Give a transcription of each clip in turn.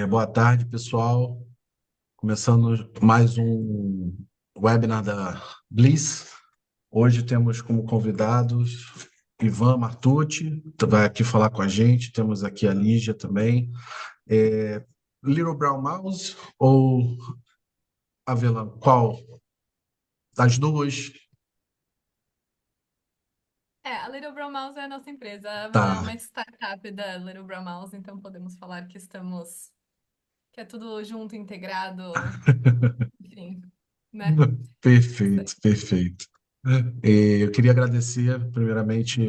Boa tarde, pessoal. Começando mais um webinar da Bliss. Hoje temos como convidados Ivan Martucci, que vai aqui falar com a gente. Temos aqui a Lígia também. É, Little Brown Mouse ou Avelã? Qual das duas? A Little Brown Mouse é a nossa empresa. A Avalon é Tá, uma startup da Little Brown Mouse, então podemos falar que é tudo junto, integrado, enfim, né? Isso aí. perfeito, perfeito. Eu queria agradecer, primeiramente,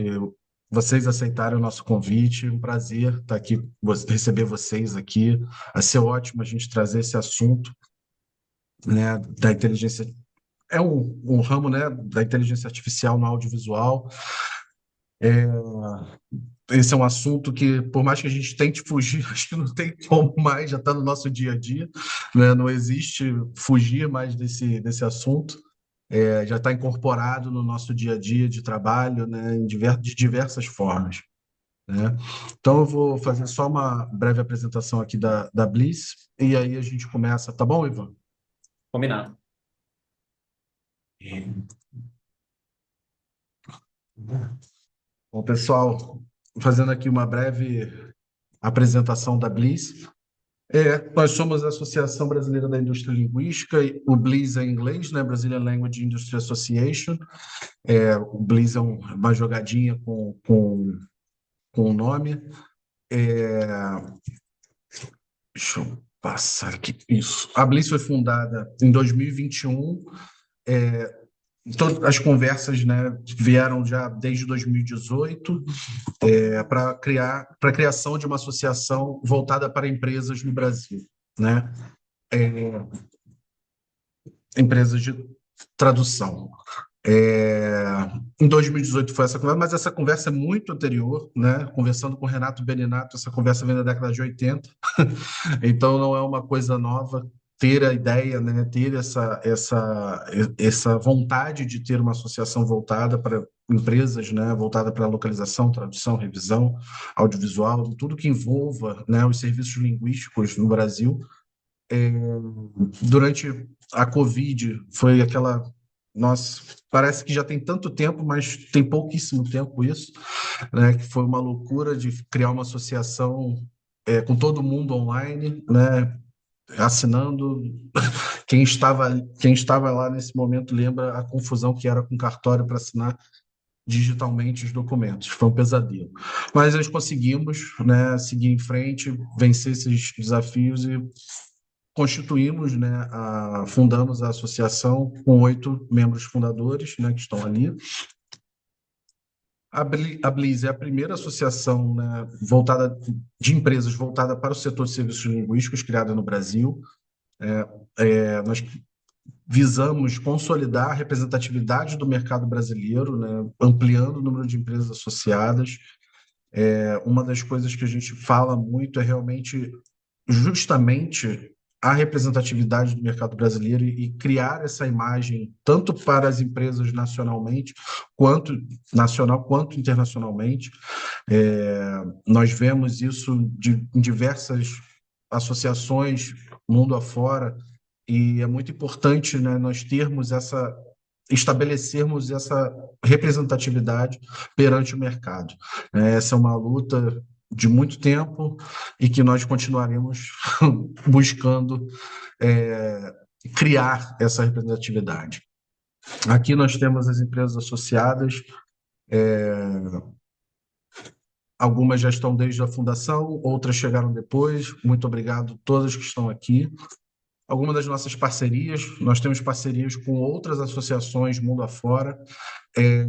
vocês aceitarem o nosso convite. Um prazer estar aqui, receber vocês aqui. Vai ser ótimo a gente trazer esse assunto, né, da inteligência. É um ramo, né, da inteligência artificial no audiovisual. Esse é um assunto que, por mais que a gente tente fugir, acho que não tem como mais, já está no nosso dia a dia, né? Não existe fugir mais desse assunto. Já está incorporado no nosso dia a dia de trabalho, né, de diversas formas, né? Então, eu vou fazer só uma breve apresentação aqui da Bliss, e aí a gente começa, tá bom, Ivan? Combinado. Bom, pessoal, fazendo aqui uma breve apresentação da Bliss. Nós somos a Associação Brasileira da Indústria Linguística, e o BLIS é em inglês, né? Brazilian Language Industry Association. O BLIS é uma jogadinha com o nome. É, Deixa eu passar aqui. Isso. A Bliss foi fundada em 2021. É, Todas as conversas, né, vieram já desde 2018 para a criação de uma associação voltada para empresas no Brasil, né? É, Empresas de tradução. É, Em 2018 foi essa conversa, mas essa conversa é muito anterior, né? Conversando com o Renato Beninato, essa conversa vem da década de 80, então não é uma coisa nova ter a ideia, né? Ter essa vontade de ter uma associação voltada para empresas, né? Voltada para localização, tradução, revisão, audiovisual, tudo que envolva, né? Os serviços linguísticos no Brasil. Durante a Covid, foi aquela. Nossa, parece que já tem tanto tempo, mas tem pouquíssimo tempo isso, né? Que foi uma loucura de criar uma associação com todo mundo online, né? Assinando. Quem estava lá nesse momento lembra a confusão que era com cartório para assinar digitalmente os documentos. Foi um pesadelo. Mas nós conseguimos, né, seguir em frente, vencer esses desafios e constituímos, né, fundamos a associação com 8 membros fundadores, né, que estão ali. A Bliss é a primeira associação, né, voltada de empresas voltada para o setor de serviços linguísticos criada no Brasil. Nós visamos consolidar a representatividade do mercado brasileiro, né, ampliando o número de empresas associadas. Uma das coisas que a gente fala muito é realmente justamente a representatividade do mercado brasileiro e criar essa imagem tanto para as empresas quanto internacionalmente. Nós vemos isso em diversas associações mundo afora e é muito importante, né, nós termos estabelecermos essa representatividade perante o mercado. Essa é uma luta de muito tempo e que nós continuaremos buscando é, criar essa representatividade. Aqui nós temos as empresas associadas, algumas já estão desde a fundação, outras chegaram depois. Muito obrigado a todas que estão aqui. Algumas das nossas parcerias, nós temos parcerias com outras associações mundo afora, é,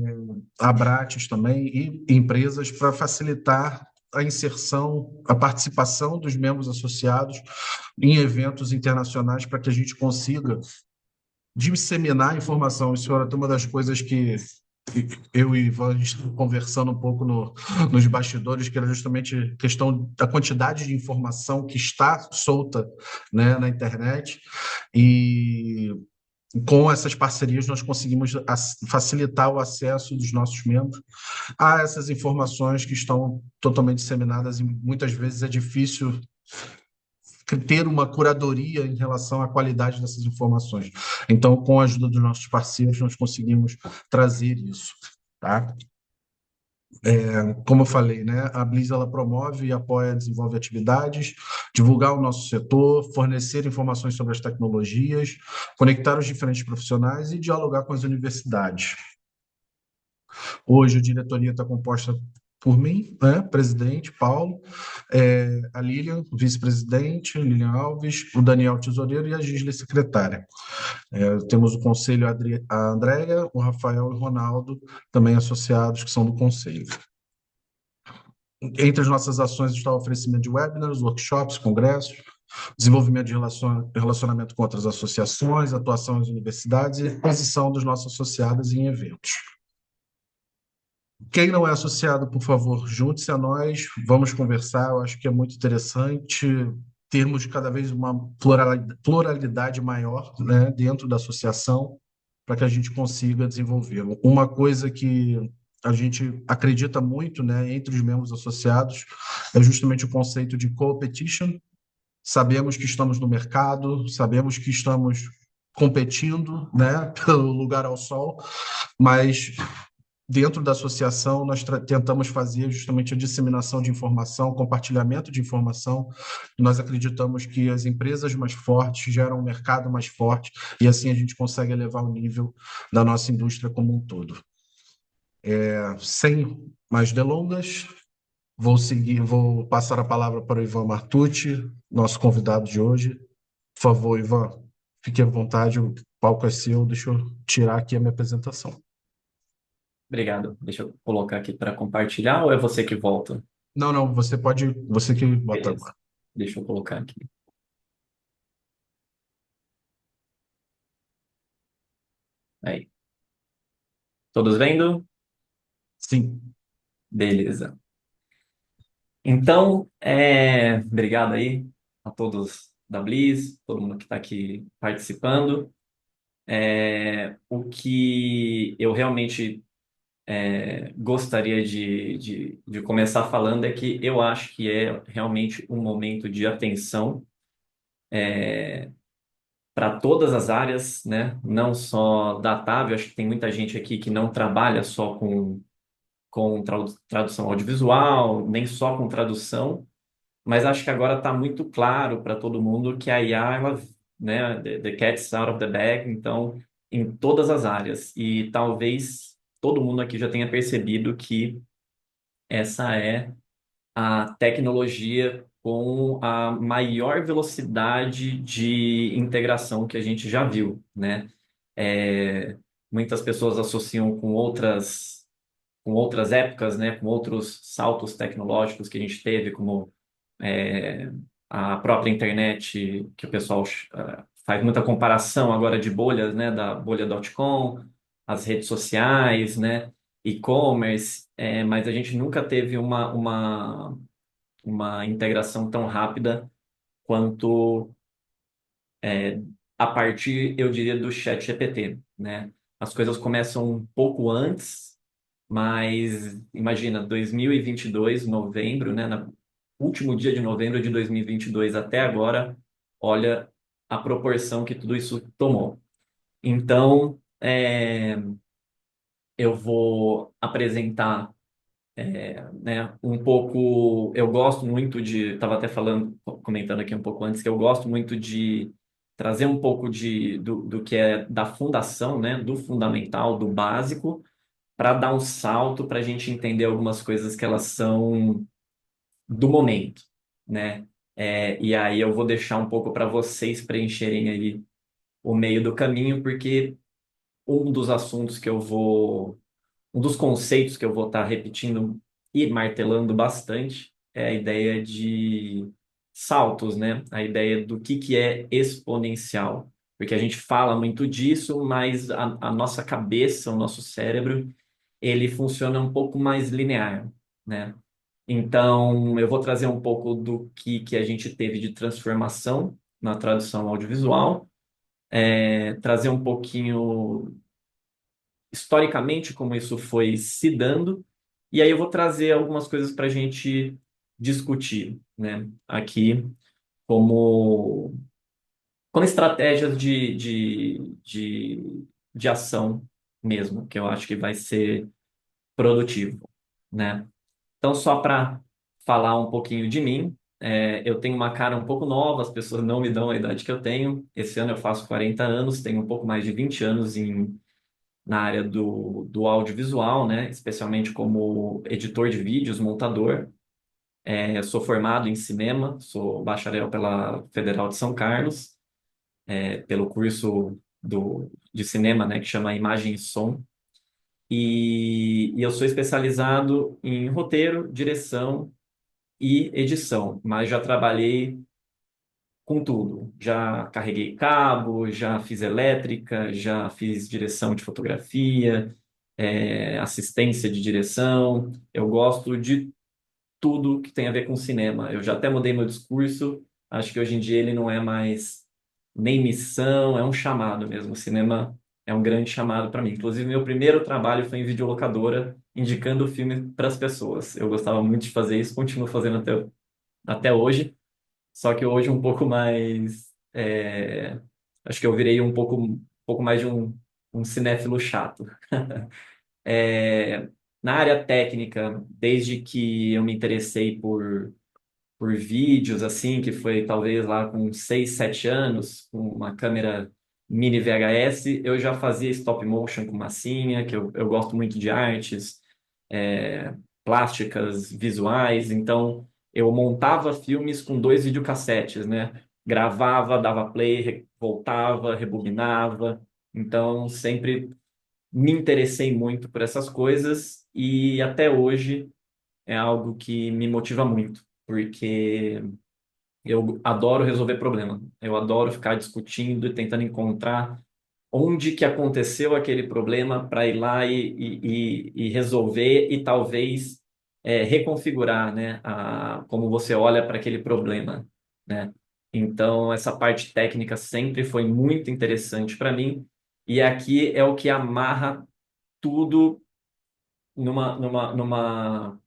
Abrates também, e empresas para facilitar a inserção, a participação dos membros associados em eventos internacionais para que a gente consiga disseminar a informação. Isso era uma das coisas que eu e Ivan a gente estava conversando um pouco nos bastidores, que era justamente a questão da quantidade de informação que está solta, né, na internet. E com essas parcerias, nós conseguimos facilitar o acesso dos nossos membros a essas informações que estão totalmente disseminadas e muitas vezes é difícil ter uma curadoria em relação à qualidade dessas informações. Então, com a ajuda dos nossos parceiros, nós conseguimos trazer isso, tá? Como eu falei, né, a Bliss ela promove e apoia, desenvolve atividades, divulgar o nosso setor, fornecer informações sobre as tecnologias, conectar os diferentes profissionais e dialogar com as universidades. Hoje a diretoria está composta por mim, né, presidente, Paulo, a Lilian, vice-presidente, Lilian Alves, o Daniel Tesoureiro e a Gisele, secretária. Temos o conselho a Andréia, o Rafael e o Ronaldo, também associados, que são do conselho. Entre as nossas ações está o oferecimento de webinars, workshops, congressos, desenvolvimento de relacionamento com outras associações, atuação nas universidades e exposição dos nossos associados em eventos. Quem não é associado, por favor, junte-se a nós, vamos conversar. Eu acho que é muito interessante termos cada vez uma pluralidade maior, né, dentro da associação, para que a gente consiga desenvolver. Uma coisa que a gente acredita muito, né, entre os membros associados é justamente o conceito de competition. Sabemos que estamos no mercado, sabemos que estamos competindo, né, pelo lugar ao sol, mas dentro da associação, nós tentamos fazer justamente a disseminação de informação, compartilhamento de informação. Nós acreditamos que as empresas mais fortes geram um mercado mais forte e assim a gente consegue elevar o nível da nossa indústria como um todo. Sem mais delongas, vou passar a palavra para o Ivan Martucci, nosso convidado de hoje. Por favor, Ivan, fique à vontade, o palco é seu, deixa eu tirar aqui a minha apresentação. Obrigado. Deixa eu colocar aqui para compartilhar ou é você que volta? Não, você que bota Beleza. agora. Deixa eu colocar aqui. Aí. Todos vendo? Sim. Beleza. Então, obrigado aí a todos da Bliss, todo mundo que está aqui participando. O que eu realmente gostaria de começar falando é que eu acho que é realmente um momento de atenção para todas as áreas, né? Não só da TAV, eu acho que tem muita gente aqui que não trabalha só com tradução audiovisual, nem só com tradução, mas acho que agora está muito claro para todo mundo que a IA, ela, né, the cat's out of the bag, então, em todas as áreas. E talvez todo mundo aqui já tenha percebido que essa é a tecnologia com a maior velocidade de integração que a gente já viu, né? Muitas pessoas associam com outras épocas, né? Com outros saltos tecnológicos que a gente teve, como a própria internet, que o pessoal faz muita comparação agora de bolhas, né? Da bolha .com, as redes sociais, né? E-commerce, mas a gente nunca teve uma integração tão rápida quanto a partir, eu diria, do chat GPT, né? As coisas começam um pouco antes, mas imagina, 2022, novembro, né? No último dia de novembro de 2022 até agora, olha a proporção que tudo isso tomou. Então, eu vou apresentar né, um pouco, eu gosto muito de, estava até falando, comentando aqui um pouco antes, que eu gosto muito de trazer um pouco do que é da fundação, né, do fundamental, do básico, para dar um salto para a gente entender algumas coisas que elas são do momento, né? E aí eu vou deixar um pouco para vocês preencherem aí o meio do caminho, porque um dos assuntos que eu vou um dos conceitos que eu vou estar repetindo e martelando bastante é a ideia de saltos, né? A ideia do que é exponencial. Porque a gente fala muito disso, mas a nossa cabeça, o nosso cérebro, ele funciona um pouco mais linear, né? Então, eu vou trazer um pouco do que a gente teve de transformação na tradução audiovisual, trazer um pouquinho historicamente como isso foi se dando, e aí eu vou trazer algumas coisas para a gente discutir, né, aqui como, como estratégias de ação mesmo, que eu acho que vai ser produtivo, né? Então, só para falar um pouquinho de mim, eu tenho uma cara um pouco nova, as pessoas não me dão a idade que eu tenho. Esse ano eu faço 40 anos, tenho um pouco mais de 20 anos na área do audiovisual, né? Especialmente como editor de vídeos, montador. Sou formado em cinema, sou bacharel pela Federal de São Carlos, pelo curso de cinema, né, que chama Imagem e Som. E eu sou especializado em roteiro, direção e edição, mas já trabalhei com tudo. Já carreguei cabo, já fiz elétrica, já fiz direção de fotografia, assistência de direção. Eu gosto de tudo que tem a ver com cinema. Eu já até mudei meu discurso. Acho que hoje em dia ele não é mais nem missão, é um chamado mesmo. O cinema é um grande chamado para mim. Inclusive, meu primeiro trabalho foi em videolocadora, indicando o filme para as pessoas. Eu gostava muito de fazer isso, continuo fazendo até hoje. Só que hoje um pouco mais. Acho que eu virei um pouco mais de um cinéfilo chato. É, Na área técnica, desde que eu me interessei por vídeos, assim, que foi talvez lá com 6, 7 anos, com uma câmera mini VHS, eu já fazia stop motion com massinha, que eu gosto muito de artes, é, plásticas, visuais, então eu montava filmes com 2 videocassetes, né? Gravava, dava play, voltava, rebobinava, então sempre me interessei muito por essas coisas e até hoje é algo que me motiva muito, porque eu adoro resolver problema. Eu adoro ficar discutindo e tentando encontrar onde que aconteceu aquele problema para ir lá e resolver e talvez reconfigurar, né, como você olha para aquele problema, né? Então, essa parte técnica sempre foi muito interessante para mim e aqui é o que amarra tudo numa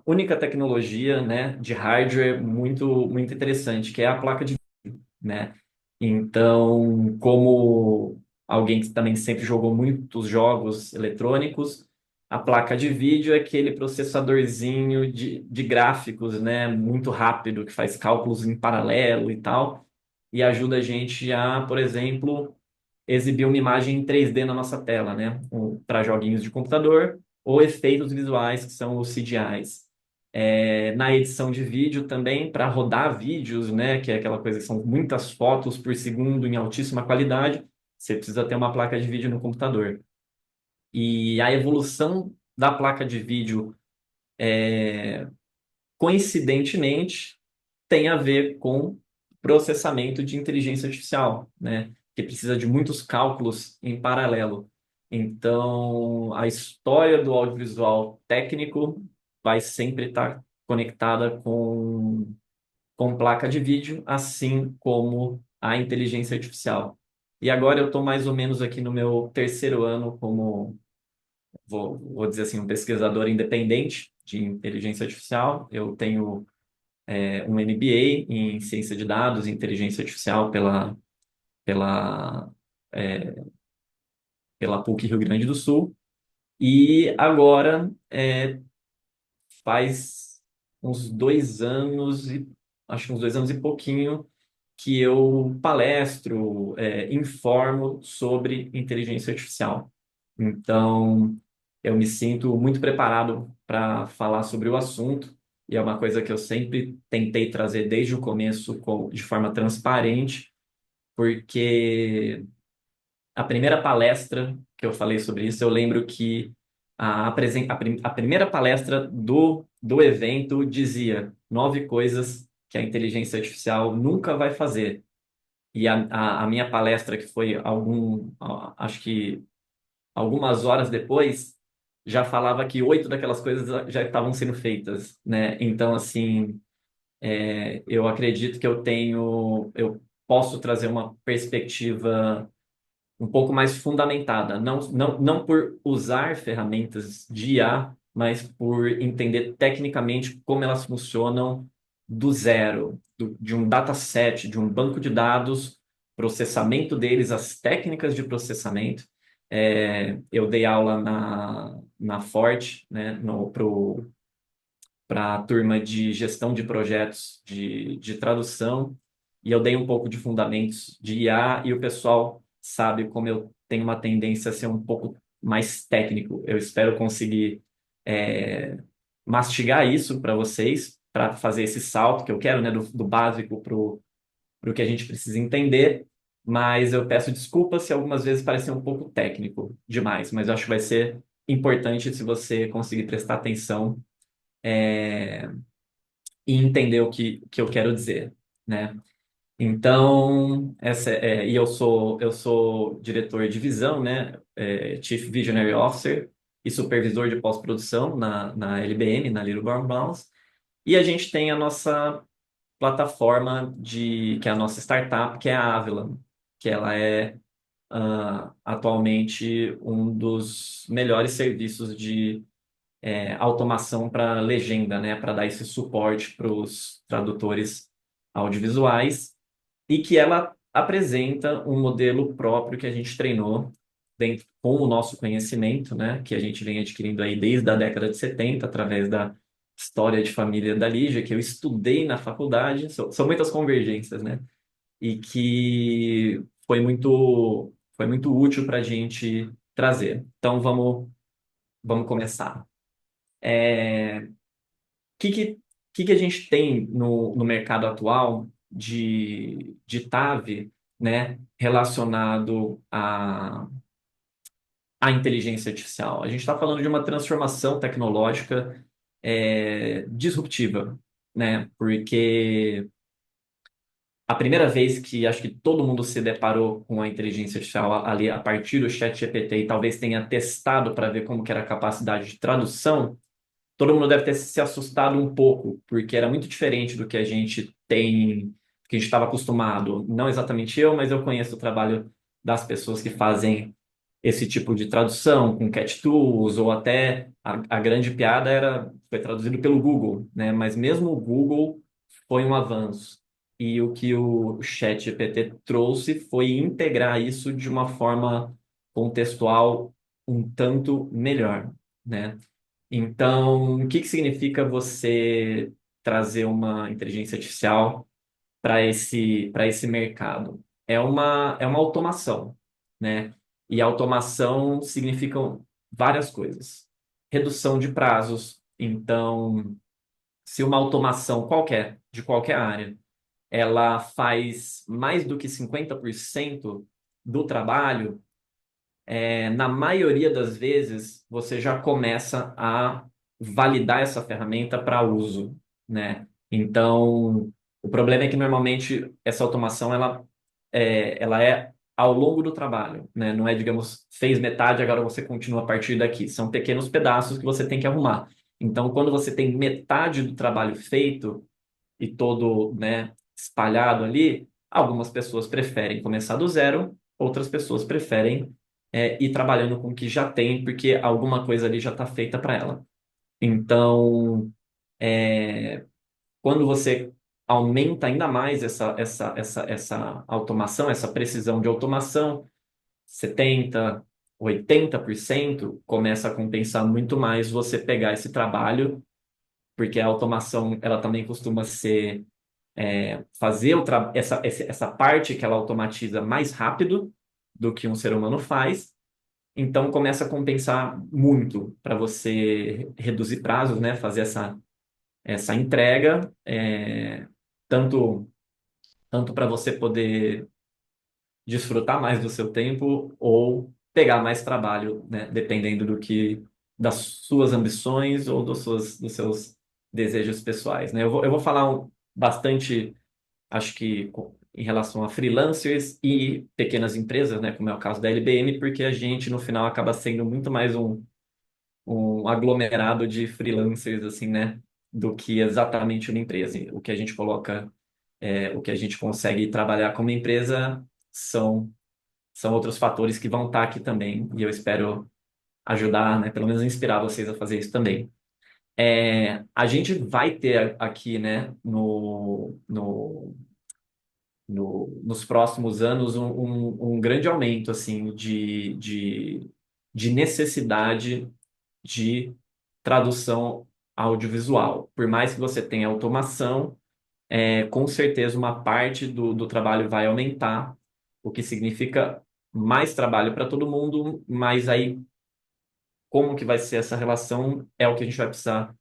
única tecnologia, né, de hardware muito interessante, que é a placa de vídeo, né? Então, como alguém que também sempre jogou muitos jogos eletrônicos, a placa de vídeo é aquele processadorzinho de gráficos, né, muito rápido, que faz cálculos em paralelo e tal, e ajuda a gente a, por exemplo, exibir uma imagem em 3D na nossa tela, né? Para joguinhos de computador ou efeitos visuais, que são os CGIs. Na edição de vídeo também, para rodar vídeos, né? Que é aquela coisa que são muitas fotos por segundo em altíssima qualidade, você precisa ter uma placa de vídeo no computador. E a evolução da placa de vídeo, coincidentemente, tem a ver com processamento de inteligência artificial, né? Que precisa de muitos cálculos em paralelo. Então, a história do audiovisual técnico vai sempre estar conectada com placa de vídeo, assim como a inteligência artificial. E agora eu estou mais ou menos aqui no meu terceiro ano como, vou dizer assim, um pesquisador independente de inteligência artificial. Eu tenho um MBA em ciência de dados e inteligência artificial pela, é, pela PUC Rio Grande do Sul. E agora faz uns 2 anos, acho que uns 2 anos e pouquinho, que eu palestro, informo sobre inteligência artificial. Então, eu me sinto muito preparado para falar sobre o assunto, e é uma coisa que eu sempre tentei trazer desde o começo de forma transparente, porque a primeira palestra que eu falei sobre isso, eu lembro que a primeira palestra do evento dizia 9 coisas que a inteligência artificial nunca vai fazer. E a minha palestra, que foi acho que algumas horas depois, já falava que 8 daquelas coisas já estavam sendo feitas, né? Então, assim, eu acredito que eu posso trazer uma perspectiva um pouco mais fundamentada, não por usar ferramentas de IA, mas por entender tecnicamente como elas funcionam do zero, de um dataset, de um banco de dados, processamento deles, as técnicas de processamento. Eu dei aula na Forte, né, para a turma de gestão de projetos de tradução, e eu dei um pouco de fundamentos de IA, e o pessoal sabe como eu tenho uma tendência a ser um pouco mais técnico. Eu espero conseguir é, mastigar isso para vocês, para fazer esse salto que eu quero, né, do básico para o que a gente precisa entender, mas eu peço desculpas se algumas vezes parecer um pouco técnico demais, mas eu acho que vai ser importante se você conseguir prestar atenção e entender o que eu quero dizer, né? Então, e eu sou diretor de visão, né? Chief Visionary Officer e supervisor de pós-produção na LBM, na Little Brown Mouse. E a gente tem a nossa plataforma que é a nossa startup, que é a Avalon, que ela é atualmente um dos melhores serviços de automação para legenda, né? Para dar esse suporte para os tradutores audiovisuais, e que ela apresenta um modelo próprio que a gente treinou dentro, com o nosso conhecimento, né, que a gente vem adquirindo aí desde a década de 70 através da história de família da Lígia, que eu estudei na faculdade, são muitas convergências, né, e que foi muito útil para a gente trazer. Então, vamos começar. O que a gente tem no mercado atual de TAV, né, relacionado à inteligência artificial? A gente está falando de uma transformação tecnológica disruptiva, né? Porque a primeira vez que acho que todo mundo se deparou com a inteligência artificial ali a partir do ChatGPT e talvez tenha testado para ver como que era a capacidade de tradução, todo mundo deve ter se assustado um pouco, porque era muito diferente do que a gente tem, do que a gente estava acostumado. Não exatamente eu, mas eu conheço o trabalho das pessoas que fazem esse tipo de tradução com Cat Tools, ou até a grande piada foi traduzido pelo Google, né? Mas mesmo o Google foi um avanço. E o que o ChatGPT trouxe foi integrar isso de uma forma contextual um tanto melhor, né? Então, o que significa você trazer uma inteligência artificial para esse mercado? É uma automação, né? E automação significa várias coisas. Redução de prazos. Então, se uma automação qualquer, de qualquer área, ela faz mais do que 50% do trabalho, na maioria das vezes, você já começa a validar essa ferramenta para uso, né? Então, o problema é que normalmente essa automação ela é ao longo do trabalho, né? Não é, digamos, fez metade, agora você continua a partir daqui. São pequenos pedaços que você tem que arrumar. Então, quando você tem metade do trabalho feito e todo, né, espalhado ali, algumas pessoas preferem começar do zero, outras pessoas preferem ir trabalhando com o que já tem, porque alguma coisa ali já está feita para ela. Então, quando você aumenta ainda mais essa automação, essa precisão de automação, 70, 80% começa a compensar muito mais você pegar esse trabalho, porque a automação ela também costuma ser fazer essa parte que ela automatiza mais rápido do que um ser humano faz. Então começa a compensar muito para você reduzir prazos, né? Fazer essa entrega, tanto para você poder desfrutar mais do seu tempo ou pegar mais trabalho, né? Dependendo das suas ambições ou dos seus desejos pessoais, né? Eu vou falar bastante, acho que em relação a freelancers e pequenas empresas, né, como é o caso da LBM, porque a gente no final acaba sendo muito mais um aglomerado de freelancers, assim, né, do que exatamente uma empresa. O que a gente coloca, o que a gente consegue trabalhar como empresa são outros fatores que vão estar aqui também, e eu espero ajudar, né, pelo menos inspirar vocês a fazer isso também. A gente vai ter aqui, né, nos próximos anos um grande aumento assim de necessidade de tradução audiovisual. Por mais que você tenha automação, com certeza uma parte do trabalho vai aumentar, o que significa mais trabalho para todo mundo, mas aí como que vai ser essa relação é o que a gente vai precisar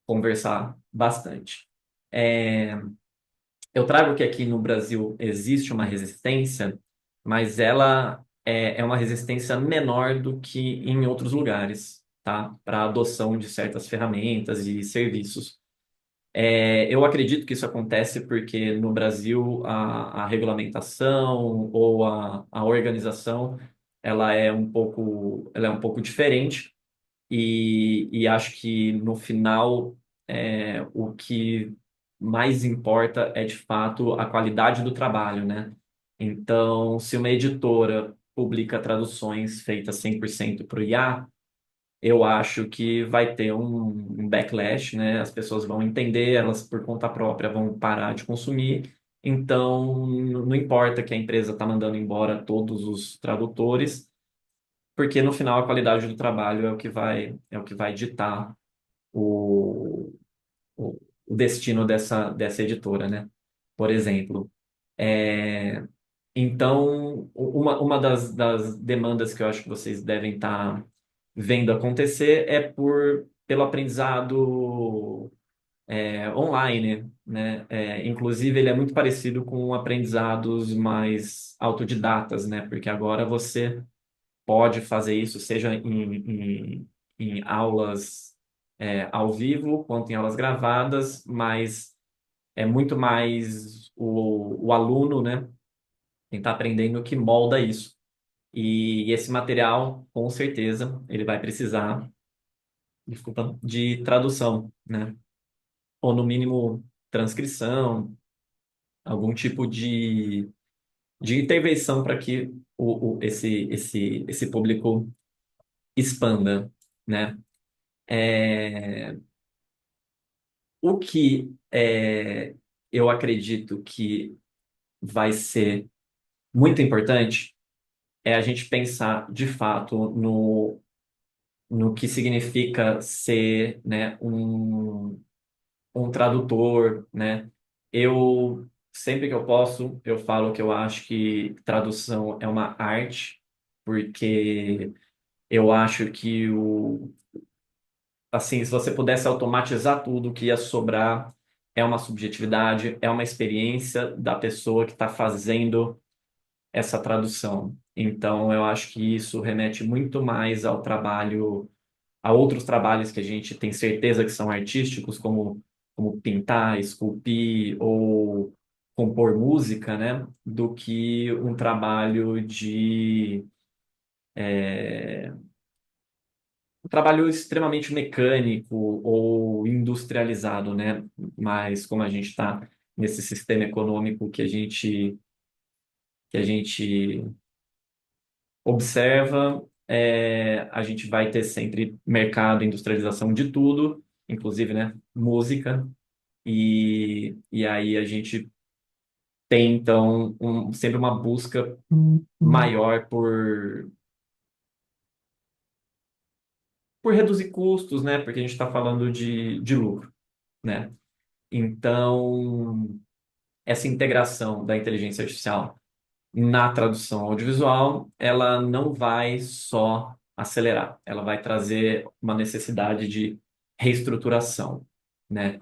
conversar bastante. É, eu trago que aqui no Brasil existe uma resistência, mas ela é uma resistência menor do que em outros lugares, tá? Para a adoção de certas ferramentas e serviços. Eu acredito que isso acontece porque no Brasil a regulamentação ou a organização ela é um pouco diferente e acho que no final o que mais importa é de fato a qualidade do trabalho, né? Então, se uma editora publica traduções feitas 100% para o IA, eu acho que vai ter um backlash, né? As pessoas vão entender, elas por conta própria vão parar de consumir. Então, não importa que a empresa está mandando embora todos os tradutores, porque no final a qualidade do trabalho é o que vai ditar o, o destino dessa editora, né? Por exemplo. É, então, uma das demandas que eu acho que vocês devem estar vendo acontecer é pelo aprendizado online, né? Inclusive, ele é muito parecido com aprendizados mais autodidatas, né? Porque agora você pode fazer isso, seja em aulas ao vivo, quanto em aulas gravadas, mas é muito mais o aluno, né? Quem está aprendendo que molda isso. E esse material, com certeza, ele vai precisar, desculpa, de tradução, né? Ou no mínimo transcrição, algum tipo de intervenção para que esse público expanda, né? É, o que eu acredito que vai ser muito importante é a gente pensar de fato no que significa ser, né, um tradutor, né? Eu, sempre que eu posso, eu falo que eu acho que tradução é uma arte, porque eu acho que assim, se você pudesse automatizar tudo, o que ia sobrar é uma subjetividade, é uma experiência da pessoa que está fazendo essa tradução. Então, eu acho que isso remete muito mais ao trabalho, a outros trabalhos que a gente tem certeza que são artísticos, como pintar, esculpir ou compor música, né? Do que um trabalho um trabalho extremamente mecânico ou industrializado, né? Mas como a gente está nesse sistema econômico que a gente observa, a gente vai ter sempre mercado, industrialização de tudo, inclusive, né, música, e aí a gente tem, então, sempre uma busca maior por reduzir custos, né, porque a gente está falando de lucro, né? Então, essa integração da inteligência artificial na tradução audiovisual, ela não vai só acelerar, ela vai trazer uma necessidade de reestruturação, né?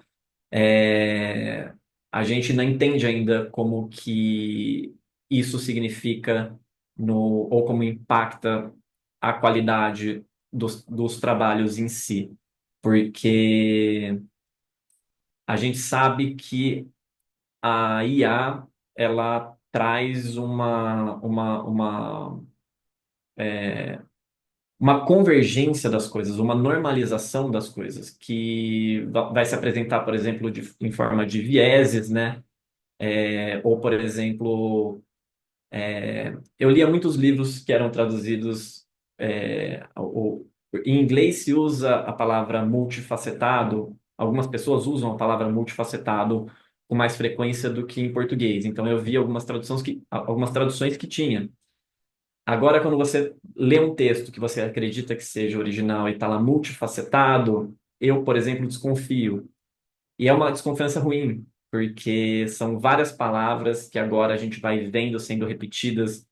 É, a gente não entende ainda como que isso significa ou como impacta a qualidade dos trabalhos em si, porque a gente sabe que a IA ela traz uma convergência das coisas, uma normalização das coisas, que vai se apresentar, por exemplo, em forma de vieses, né? Ou, por exemplo, eu lia muitos livros que eram traduzidos, Em inglês se usa a palavra multifacetado, algumas pessoas usam a palavra multifacetado com mais frequência do que em português. Então eu vi algumas traduções que tinha. Agora, quando você lê um texto que você acredita que seja original e está lá multifacetado, eu, por exemplo, desconfio. E é uma desconfiança ruim, porque são várias palavras que agora a gente vai vendo sendo repetidas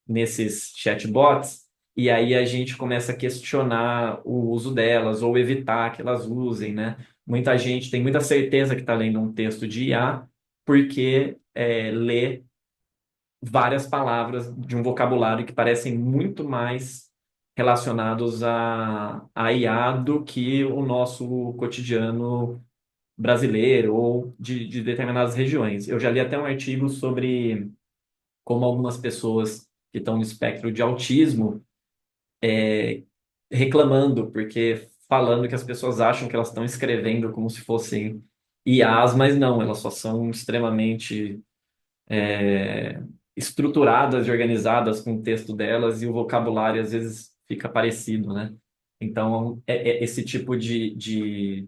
nesses chatbots, e aí a gente começa a questionar o uso delas ou evitar que elas usem, né? Muita gente tem muita certeza que está lendo um texto de IA porque lê várias palavras de um vocabulário que parecem muito mais relacionados a IA do que o nosso cotidiano brasileiro ou de determinadas regiões. Eu já li até um artigo sobre como algumas pessoas que estão no espectro de autismo reclamando, porque falando que as pessoas acham que elas estão escrevendo como se fossem IAs, mas não, elas só são extremamente estruturadas e organizadas com o texto delas e o vocabulário às vezes fica parecido, né? Então, esse tipo de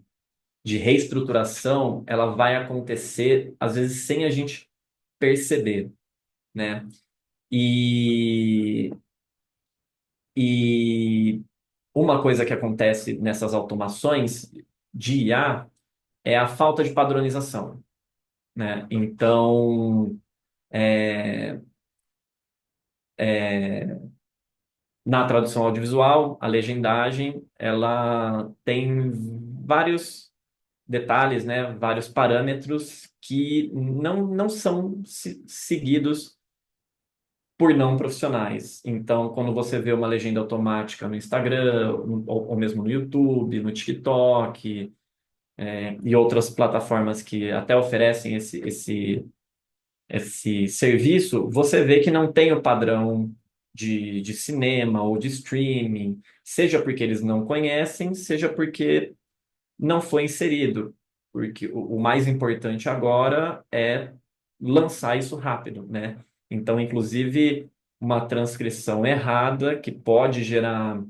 reestruturação, ela vai acontecer às vezes sem a gente perceber, né? E, e uma coisa que acontece nessas automações de IA é a falta de padronização, né? Então, é, na tradução audiovisual, a legendagem, ela tem vários detalhes, né? Vários parâmetros que não são seguidos por não profissionais. Então, quando você vê uma legenda automática no Instagram, ou mesmo no YouTube, no TikTok, e outras plataformas que até oferecem esse serviço, você vê que não tem o padrão de cinema ou de streaming, seja porque eles não conhecem, seja porque não foi inserido. Porque o mais importante agora é lançar isso rápido, né? Então, inclusive, uma transcrição errada que pode gerar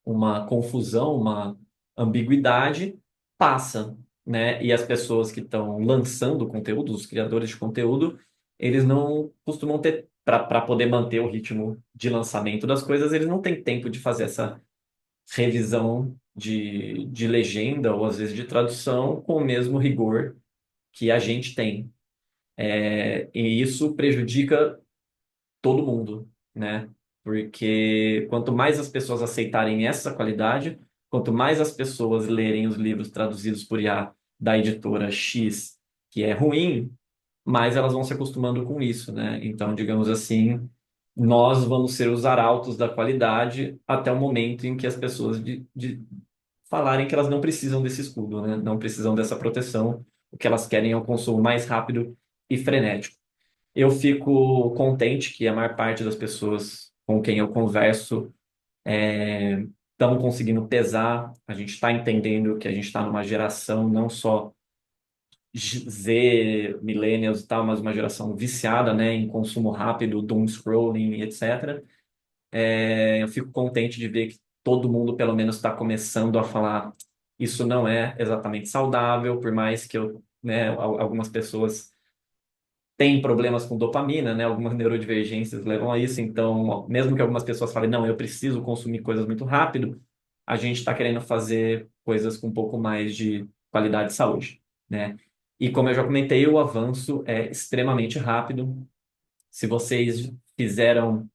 uma confusão, uma ambiguidade, passa, né? E as pessoas que estão lançando conteúdo, os criadores de conteúdo, eles não costumam ter, para poder manter o ritmo de lançamento das coisas, eles não têm tempo de fazer essa revisão de legenda ou às vezes de tradução com o mesmo rigor que a gente tem. E isso prejudica todo mundo, né? Porque quanto mais as pessoas aceitarem essa qualidade, quanto mais as pessoas lerem os livros traduzidos por IA da editora X, que é ruim, mais elas vão se acostumando com isso, né? Então, digamos assim, nós vamos ser os arautos da qualidade até o momento em que as pessoas de falarem que elas não precisam desse escudo, né? Não precisam dessa proteção. O que elas querem é um consumo mais rápido e frenético. Eu fico contente que a maior parte das pessoas com quem eu converso estão conseguindo pesar. A gente está entendendo que a gente está numa geração não só Z, millennials e tal, mas uma geração viciada, né, em consumo rápido, doom scrolling, etc. Eu fico contente de ver que todo mundo, pelo menos, está começando a falar isso não é exatamente saudável, por mais que né, algumas pessoas têm problemas com dopamina, né, algumas neurodivergências levam a isso. Então, mesmo que algumas pessoas falem, não, eu preciso consumir coisas muito rápido, a gente está querendo fazer coisas com um pouco mais de qualidade de saúde, né? E como eu já comentei, o avanço é extremamente rápido. Se vocês fizeram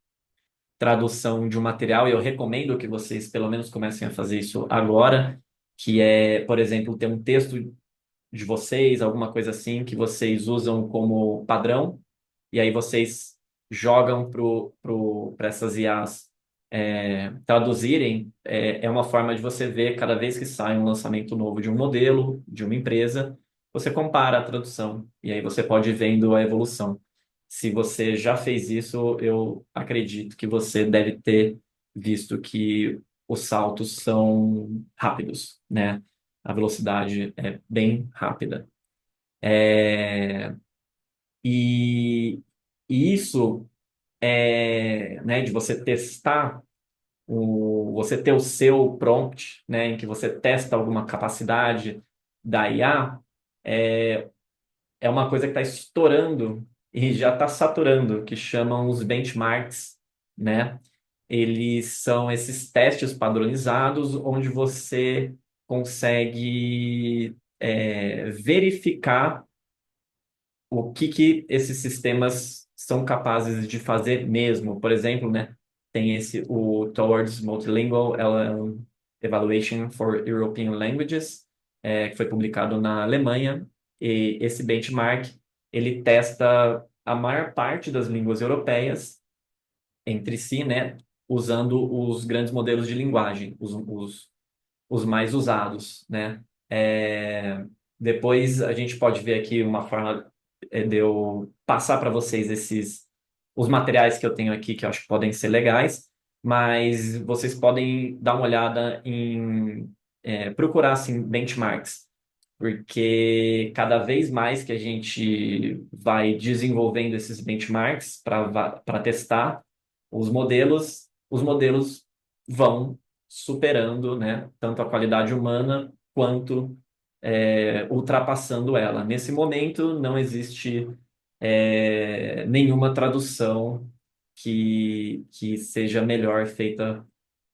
tradução de um material, e eu recomendo que vocês pelo menos comecem a fazer isso agora, que é, por exemplo, ter um texto de vocês, alguma coisa assim, que vocês usam como padrão, e aí vocês jogam para essas IAs traduzirem, é uma forma de você ver cada vez que sai um lançamento novo de um modelo, de uma empresa, você compara a tradução, e aí você pode ir vendo a evolução. Se você já fez isso, eu acredito que você deve ter visto que os saltos são rápidos, né? A velocidade é bem rápida. É, e, e isso né, de você testar você ter o seu prompt, né, em que você testa alguma capacidade da IA, é, é uma coisa que está estourando e já está saturando, que chamam os benchmarks, né? Eles são esses testes padronizados onde você consegue verificar o que esses sistemas são capazes de fazer mesmo. Por exemplo, né, tem o Towards Multilingual Evaluation for European Languages, que foi publicado na Alemanha, e esse benchmark, ele testa a maior parte das línguas europeias entre si, né, usando os grandes modelos de linguagem, os mais usados, né? Depois a gente pode ver aqui uma forma de eu passar para vocês os materiais que eu tenho aqui que eu acho que podem ser legais, mas vocês podem dar uma olhada procurar assim benchmarks, porque cada vez mais que a gente vai desenvolvendo esses benchmarks para testar os modelos vão superando, né, tanto a qualidade humana quanto ultrapassando ela. Nesse momento, não existe nenhuma tradução que seja melhor feita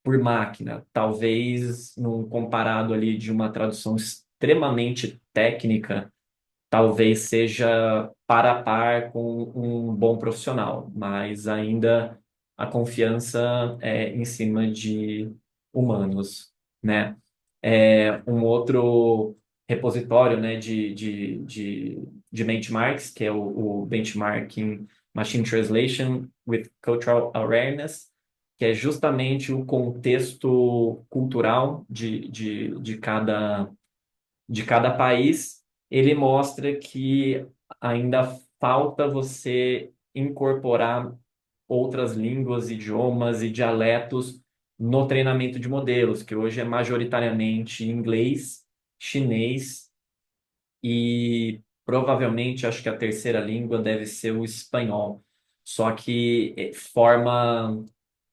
por máquina. Talvez, num comparado ali de uma tradução extremamente técnica, talvez seja par a par com um bom profissional, mas ainda a confiança é em cima de humanos, né? Um outro repositório, né, de benchmarks, que é o Benchmarking Machine Translation with Cultural Awareness, que é justamente o contexto cultural de cada país. Ele mostra que ainda falta você incorporar outras línguas, idiomas e dialetos no treinamento de modelos, que hoje é majoritariamente inglês, chinês e provavelmente acho que a terceira língua deve ser o espanhol. Só que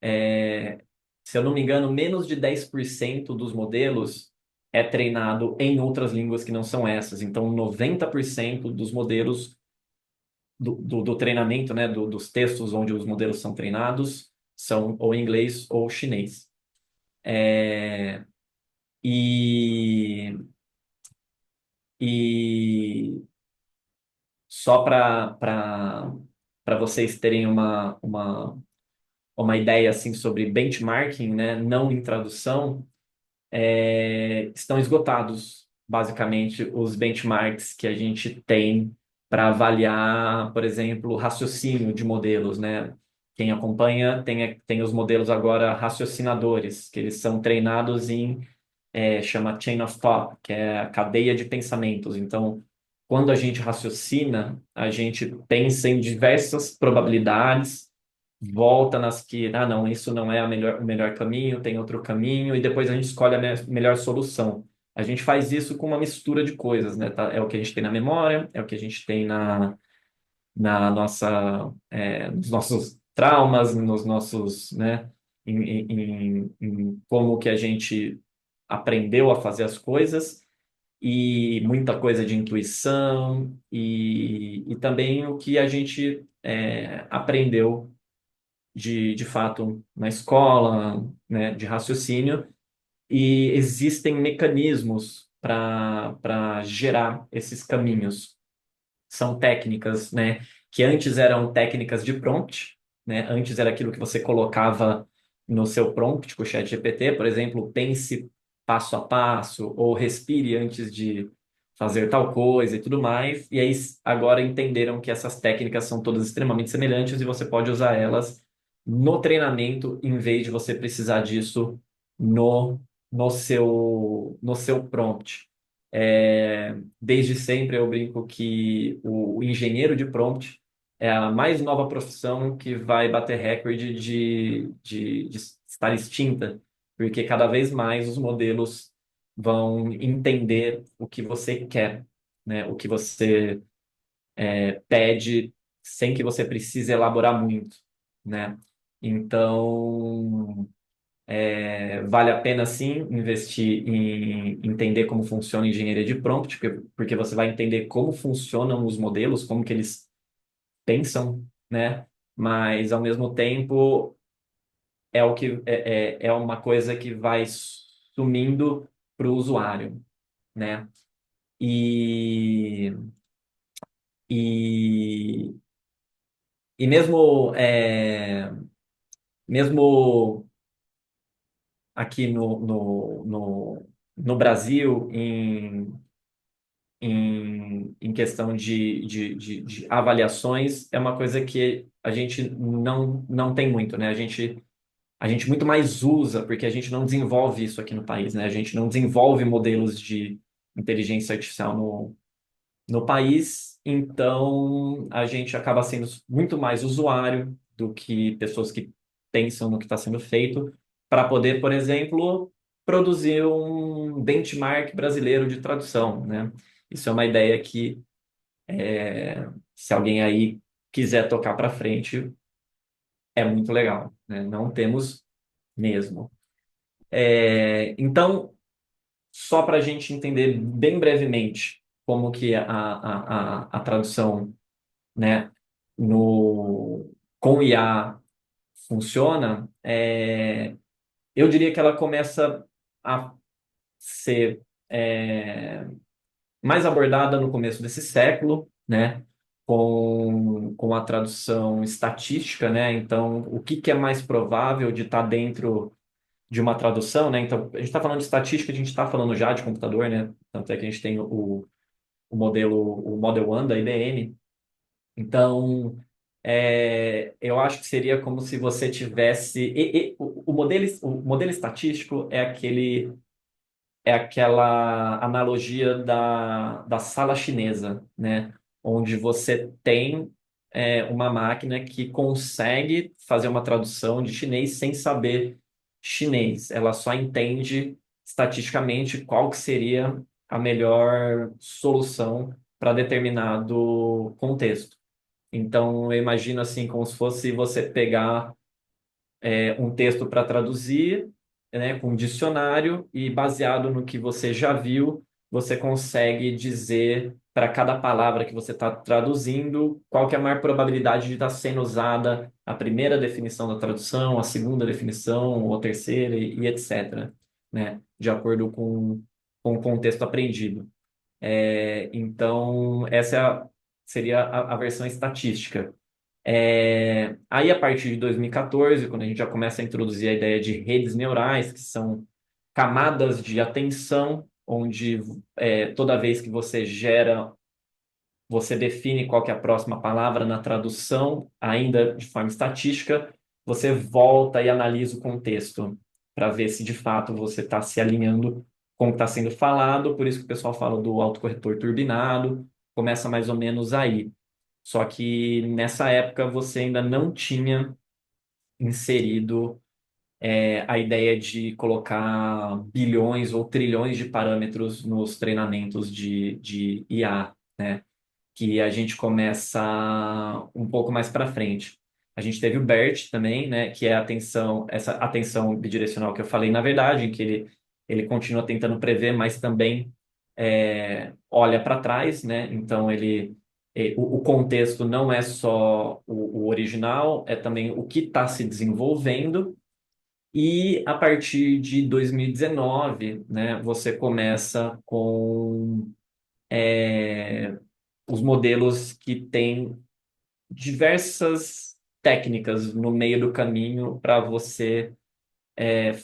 é, se eu não me engano, menos de 10% dos modelos é treinado em outras línguas que não são essas. Então, 90% dos modelos do treinamento, né, dos textos onde os modelos são treinados, são ou inglês ou chinês. É, e, e só para vocês terem uma ideia assim sobre benchmarking, né, não em tradução, estão esgotados, basicamente, os benchmarks que a gente tem para avaliar, por exemplo, o raciocínio de modelos, né? Quem acompanha tem os modelos agora raciocinadores, que eles são treinados chama Chain of Thought, que é a cadeia de pensamentos. Então, quando a gente raciocina, a gente pensa em diversas probabilidades, volta nas que, não, isso não é o melhor caminho, tem outro caminho, e depois a gente escolhe a melhor solução. A gente faz isso com uma mistura de coisas, né? Tá? É o que a gente tem na memória, é o que a gente tem na nos nossos traumas, nos nossos, né? Em como que a gente aprendeu a fazer as coisas, e muita coisa de intuição, e também o que a gente aprendeu de fato na escola, né, de raciocínio, e existem mecanismos para gerar esses caminhos. São técnicas, né, que antes eram técnicas de prompt, né, antes era aquilo que você colocava no seu prompt com o ChatGPT, por exemplo, pense passo a passo, ou respire antes de fazer tal coisa e tudo mais, e aí agora entenderam que essas técnicas são todas extremamente semelhantes e você pode usar elas no treinamento em vez de você precisar disso no, no seu prompt. Desde sempre eu brinco que o engenheiro de prompt é a mais nova profissão que vai bater recorde de estar extinta, porque cada vez mais os modelos vão entender o que você quer, né? O que você pede sem que você precise elaborar muito, né? Então, Vale a pena sim investir em entender como funciona a engenharia de prompt, porque você vai entender como funcionam os modelos, como que eles pensam, né? Mas ao mesmo tempo é uma coisa que vai sumindo para o usuário, né? E, e, e mesmo aqui no Brasil, em questão de avaliações, é uma coisa que a gente não tem muito, né? A gente muito mais usa, porque a gente não desenvolve isso aqui no país, né? A gente não desenvolve modelos de inteligência artificial no país, então a gente acaba sendo muito mais usuário do que pessoas que pensam no que está sendo feito, para poder, por exemplo, produzir um benchmark brasileiro de tradução, né? Isso é uma ideia que, se alguém aí quiser tocar para frente, é muito legal, né? Não temos mesmo. Então, só para a gente entender bem brevemente como que a tradução, né, com IA funciona, eu diria que ela começa a ser mais abordada no começo desse século, né, com a tradução estatística, né? Então, o que que é mais provável de estar dentro de uma tradução, né? Então, a gente está falando de estatística, a gente está falando já de computador, né? Tanto é que a gente tem o Model 1 da IBM. Então, eu acho que seria como se você tivesse. O modelo estatístico é aquela analogia da sala chinesa, né? Onde você tem uma máquina que consegue fazer uma tradução de chinês sem saber chinês. Ela só entende estatisticamente qual que seria a melhor solução para determinado contexto. Então, eu imagino assim, como se fosse você pegar um texto para traduzir, né, com um dicionário, e baseado no que você já viu, você consegue dizer para cada palavra que você está traduzindo qual que é a maior probabilidade de estar sendo usada a primeira definição da tradução, a segunda definição, ou a terceira, e etc., né, de acordo com o contexto aprendido. Então, seria a versão estatística. Aí, a partir de 2014, quando a gente já começa a introduzir a ideia de redes neurais, que são camadas de atenção, onde toda vez que você gera, você define qual que é a próxima palavra na tradução, ainda de forma estatística, você volta e analisa o contexto para ver se de fato você está se alinhando com o que está sendo falado. Por isso que o pessoal fala do autocorretor turbinado, começa mais ou menos aí. Só que nessa época você ainda não tinha inserido a ideia de colocar bilhões ou trilhões de parâmetros nos treinamentos de IA, né? Que a gente começa um pouco mais para frente. A gente teve o BERT também, né? Que é essa atenção bidirecional que eu falei, na verdade, em que ele continua tentando prever, mas também olha para trás, né? Então o contexto não é só o original, é também o que está se desenvolvendo. E a partir de 2019, né, você começa com os modelos que têm diversas técnicas no meio do caminho para você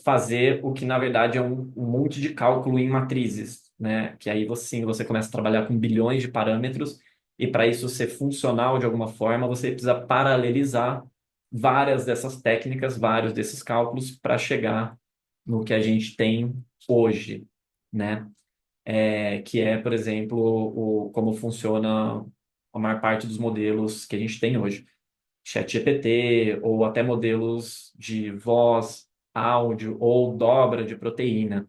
fazer o que na verdade é um monte de cálculo em matrizes, né? Que aí você começa a trabalhar com bilhões de parâmetros, e para isso ser funcional de alguma forma, você precisa paralelizar várias dessas técnicas, vários desses cálculos para chegar no que a gente tem hoje, né? Que é, por exemplo, como funciona a maior parte dos modelos que a gente tem hoje. ChatGPT, ou até modelos de voz, áudio ou dobra de proteína.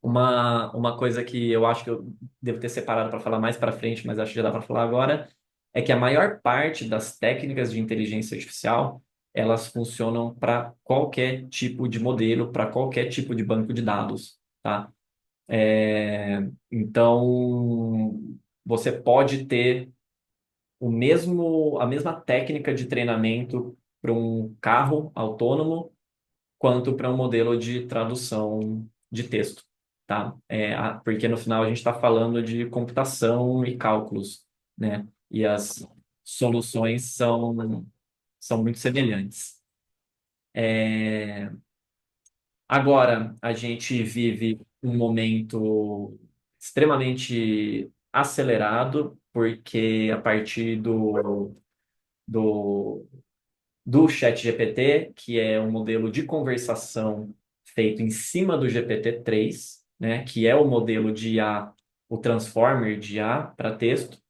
Uma coisa que eu acho que eu devo ter separado para falar mais para frente, mas acho que já dá para falar agora, é que a maior parte das técnicas de inteligência artificial elas funcionam para qualquer tipo de modelo, para qualquer tipo de banco de dados, tá? Então, você pode ter a mesma técnica de treinamento para um carro autônomo quanto para um modelo de tradução de texto, tá? Porque no final a gente está falando de computação e cálculos, né? E as soluções são muito semelhantes. Agora, a gente vive um momento extremamente acelerado, porque a partir do, do ChatGPT, que é um modelo de conversação feito em cima do GPT-3, né, que é o modelo de IA, o Transformer de IA para texto,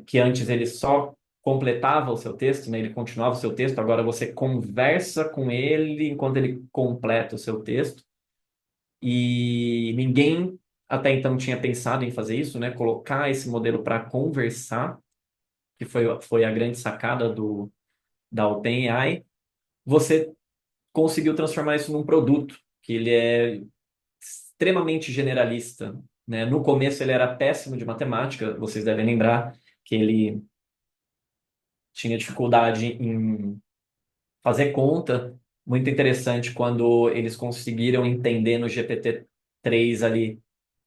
que antes ele só completava o seu texto, né, ele continuava o seu texto, agora você conversa com ele enquanto ele completa o seu texto. E ninguém até então tinha pensado em fazer isso, né, colocar esse modelo para conversar, que foi a grande sacada da OpenAI. Você conseguiu transformar isso num produto, que ele é extremamente generalista, né? No começo ele era péssimo de matemática, vocês devem lembrar que ele tinha dificuldade em fazer conta. Muito interessante quando eles conseguiram entender no GPT-3 ali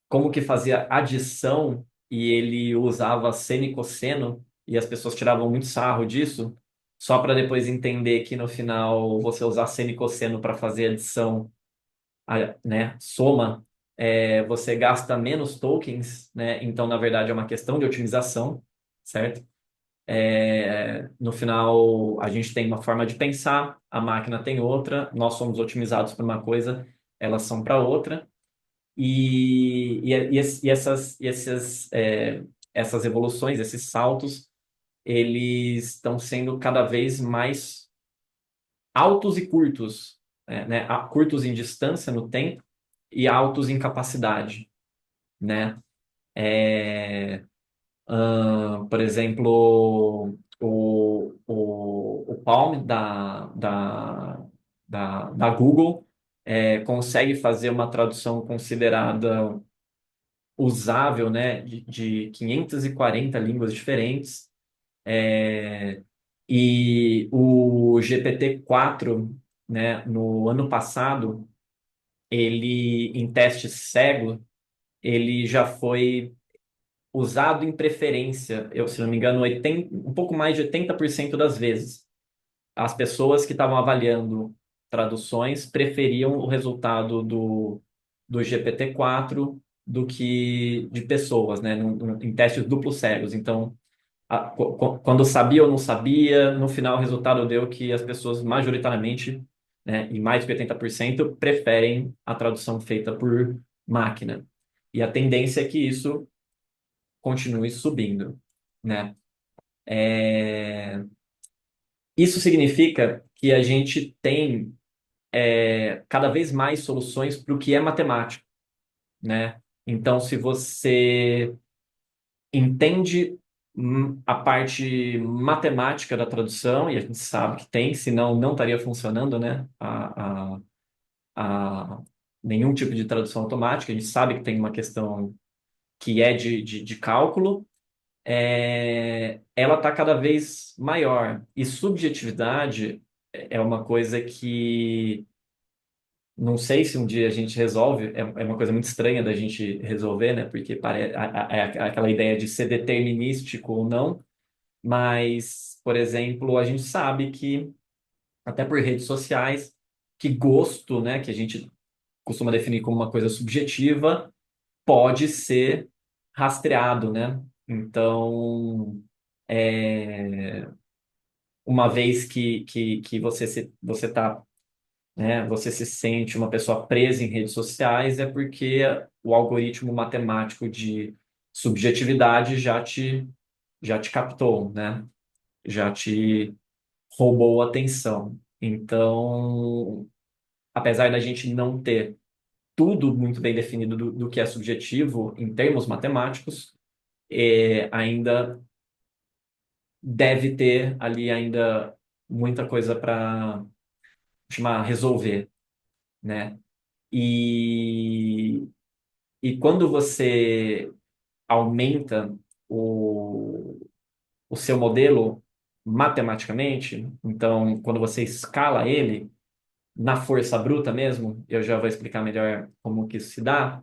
como que fazia adição e ele usava seno e cosseno e as pessoas tiravam muito sarro disso, só para depois entender que no final você usar seno e cosseno para fazer adição, né, soma, você gasta menos tokens, né? Então, na verdade, é uma questão de otimização, certo? No final, a gente tem uma forma de pensar, a máquina tem outra, nós somos otimizados para uma coisa, elas são para outra. Essas evoluções, esses saltos, eles estão sendo cada vez mais altos e curtos, né? Curtos em distância no tempo e altos em capacidade, né? Por exemplo, o Palm da Google consegue fazer uma tradução considerada usável, né, de 540 línguas diferentes. É, e o GPT-4, né, no ano passado, ele, em teste cego, ele já foi usado em preferência, se não me engano, um pouco mais de 80% das vezes. As pessoas que estavam avaliando traduções preferiam o resultado do GPT-4 do que de pessoas, né, em testes duplos cegos. Então, quando sabia ou não sabia, no final o resultado deu que as pessoas majoritariamente, né, em mais de 80%, preferem a tradução feita por máquina. E a tendência é que isso continue subindo, né? Isso significa que a gente tem cada vez mais soluções para o que é matemática, né? Então, se você entende a parte matemática da tradução, e a gente sabe que tem, senão não estaria funcionando, né? A nenhum tipo de tradução automática, a gente sabe que tem uma questão que é de cálculo, ela está cada vez maior. E subjetividade é uma coisa que não sei se um dia a gente resolve, é uma coisa muito estranha da gente resolver, né? Porque é aquela ideia de ser determinístico ou não, mas, por exemplo, a gente sabe que, até por redes sociais, que gosto, né, que a gente costuma definir como uma coisa subjetiva, pode ser rastreado, né? Então, é, uma vez que você tá, né, você se sente uma pessoa presa em redes sociais, é porque o algoritmo matemático de subjetividade já te captou, né? Já te roubou a atenção. Então, apesar da gente não ter tudo muito bem definido do que é subjetivo em termos matemáticos, ainda deve ter ali ainda muita coisa para chamar resolver, né? E, e quando você aumenta o seu modelo matematicamente, então quando você escala ele na força bruta mesmo, eu já vou explicar melhor como que isso se dá,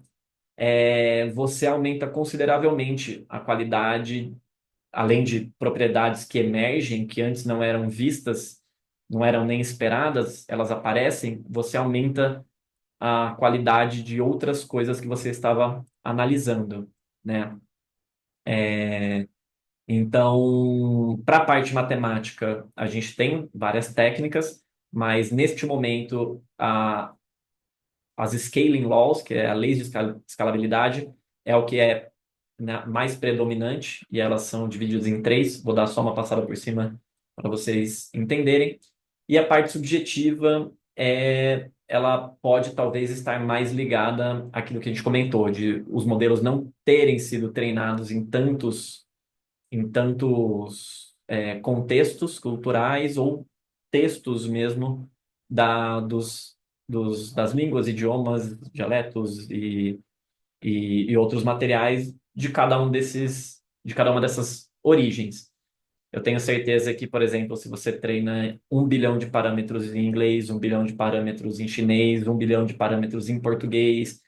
você aumenta consideravelmente a qualidade, além de propriedades que emergem, que antes não eram vistas, não eram nem esperadas, elas aparecem, você aumenta a qualidade de outras coisas que você estava analisando, né? Então, para a parte matemática, a gente tem várias técnicas, mas neste momento, as scaling laws, que é a lei de escalabilidade, é o que é, né, mais predominante, e elas são divididas em três. Vou dar só uma passada por cima para vocês entenderem. E a parte subjetiva, ela pode talvez estar mais ligada àquilo que a gente comentou, de os modelos não terem sido treinados em tantos contextos culturais ou textos mesmo das línguas, idiomas, dialetos e outros materiais de cada uma dessas origens. Eu tenho certeza que, por exemplo, se você treina 1 bilhão de parâmetros em inglês, 1 bilhão de parâmetros em chinês, 1 bilhão de parâmetros em português,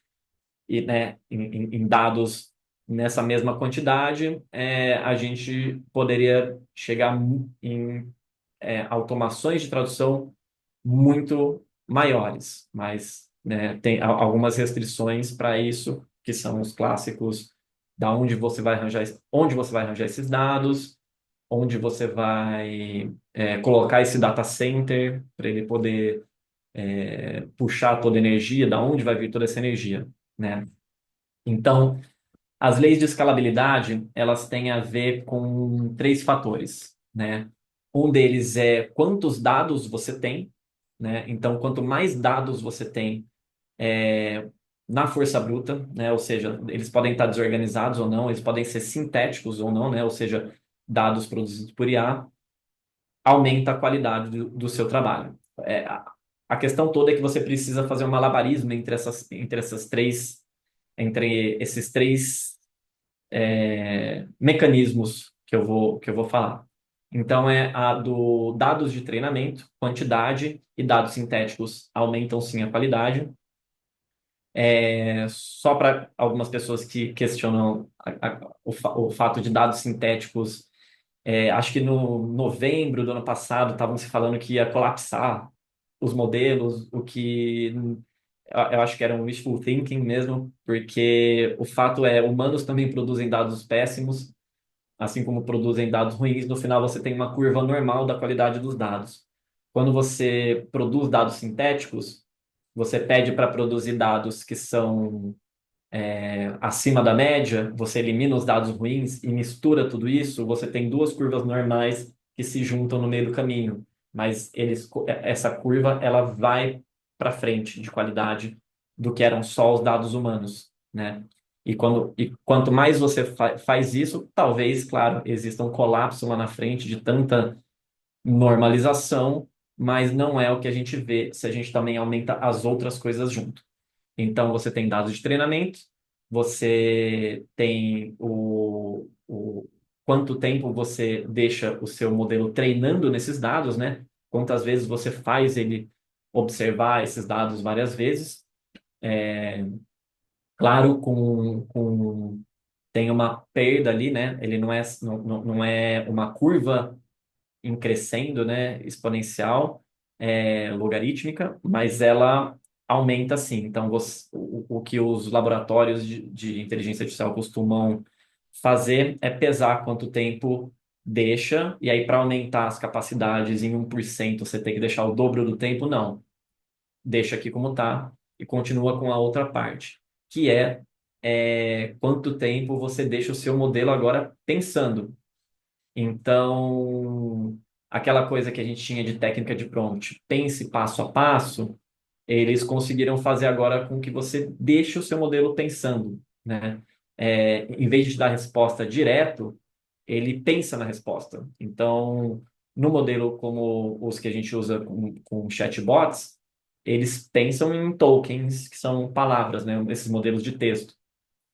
e, né, em dados nessa mesma quantidade, a gente poderia chegar em automações de tradução muito maiores, mas, né, tem algumas restrições para isso, que são os clássicos da onde você vai arranjar esses dados, onde você vai colocar esse data center para ele poder puxar toda a energia, da onde vai vir toda essa energia, né? Então, as leis de escalabilidade, elas têm a ver com três fatores, né? Um deles é quantos dados você tem, né? Então, quanto mais dados você tem na força bruta, né? Ou seja, eles podem estar desorganizados ou não, eles podem ser sintéticos ou não, né? Ou seja, dados produzidos por IA, aumenta a qualidade do seu trabalho. A questão toda é que você precisa fazer um malabarismo entre esses três mecanismos que eu vou falar. Então, é a do dados de treinamento, quantidade e dados sintéticos aumentam sim a qualidade. Só para algumas pessoas que questionam o fato de dados sintéticos, acho que no novembro do ano passado estavam se falando que ia colapsar os modelos, o que eu acho que era um wishful thinking mesmo, porque o fato é, humanos também produzem dados péssimos, assim como produzem dados ruins. No final você tem uma curva normal da qualidade dos dados. Quando você produz dados sintéticos, você pede para produzir dados que são acima da média, você elimina os dados ruins e mistura tudo isso, você tem duas curvas normais que se juntam no meio do caminho, mas essa curva ela vai para frente de qualidade do que eram só os dados humanos, né? Quanto mais você faz isso, talvez, claro, exista um colapso lá na frente de tanta normalização, mas não é o que a gente vê se a gente também aumenta as outras coisas junto. Então, você tem dados de treinamento, você tem o quanto tempo você deixa o seu modelo treinando nesses dados, né? Quantas vezes você faz ele observar esses dados várias vezes. Claro, tem uma perda ali, né? Ele não é uma curva em crescendo, né, exponencial, logarítmica, mas ela aumenta sim. Então, o que os laboratórios de inteligência artificial costumam fazer é pesar quanto tempo deixa, e aí para aumentar as capacidades em 1% você tem que deixar o dobro do tempo, não. Deixa aqui como está e continua com a outra parte, que quanto tempo você deixa o seu modelo agora pensando. Então, aquela coisa que a gente tinha de técnica de prompt, pense passo a passo, eles conseguiram fazer agora com que você deixe o seu modelo pensando, né? Em vez de te dar resposta direto, ele pensa na resposta. Então, no modelo como os que a gente usa com chatbots, eles pensam em tokens, que são palavras, né? Esses modelos de texto.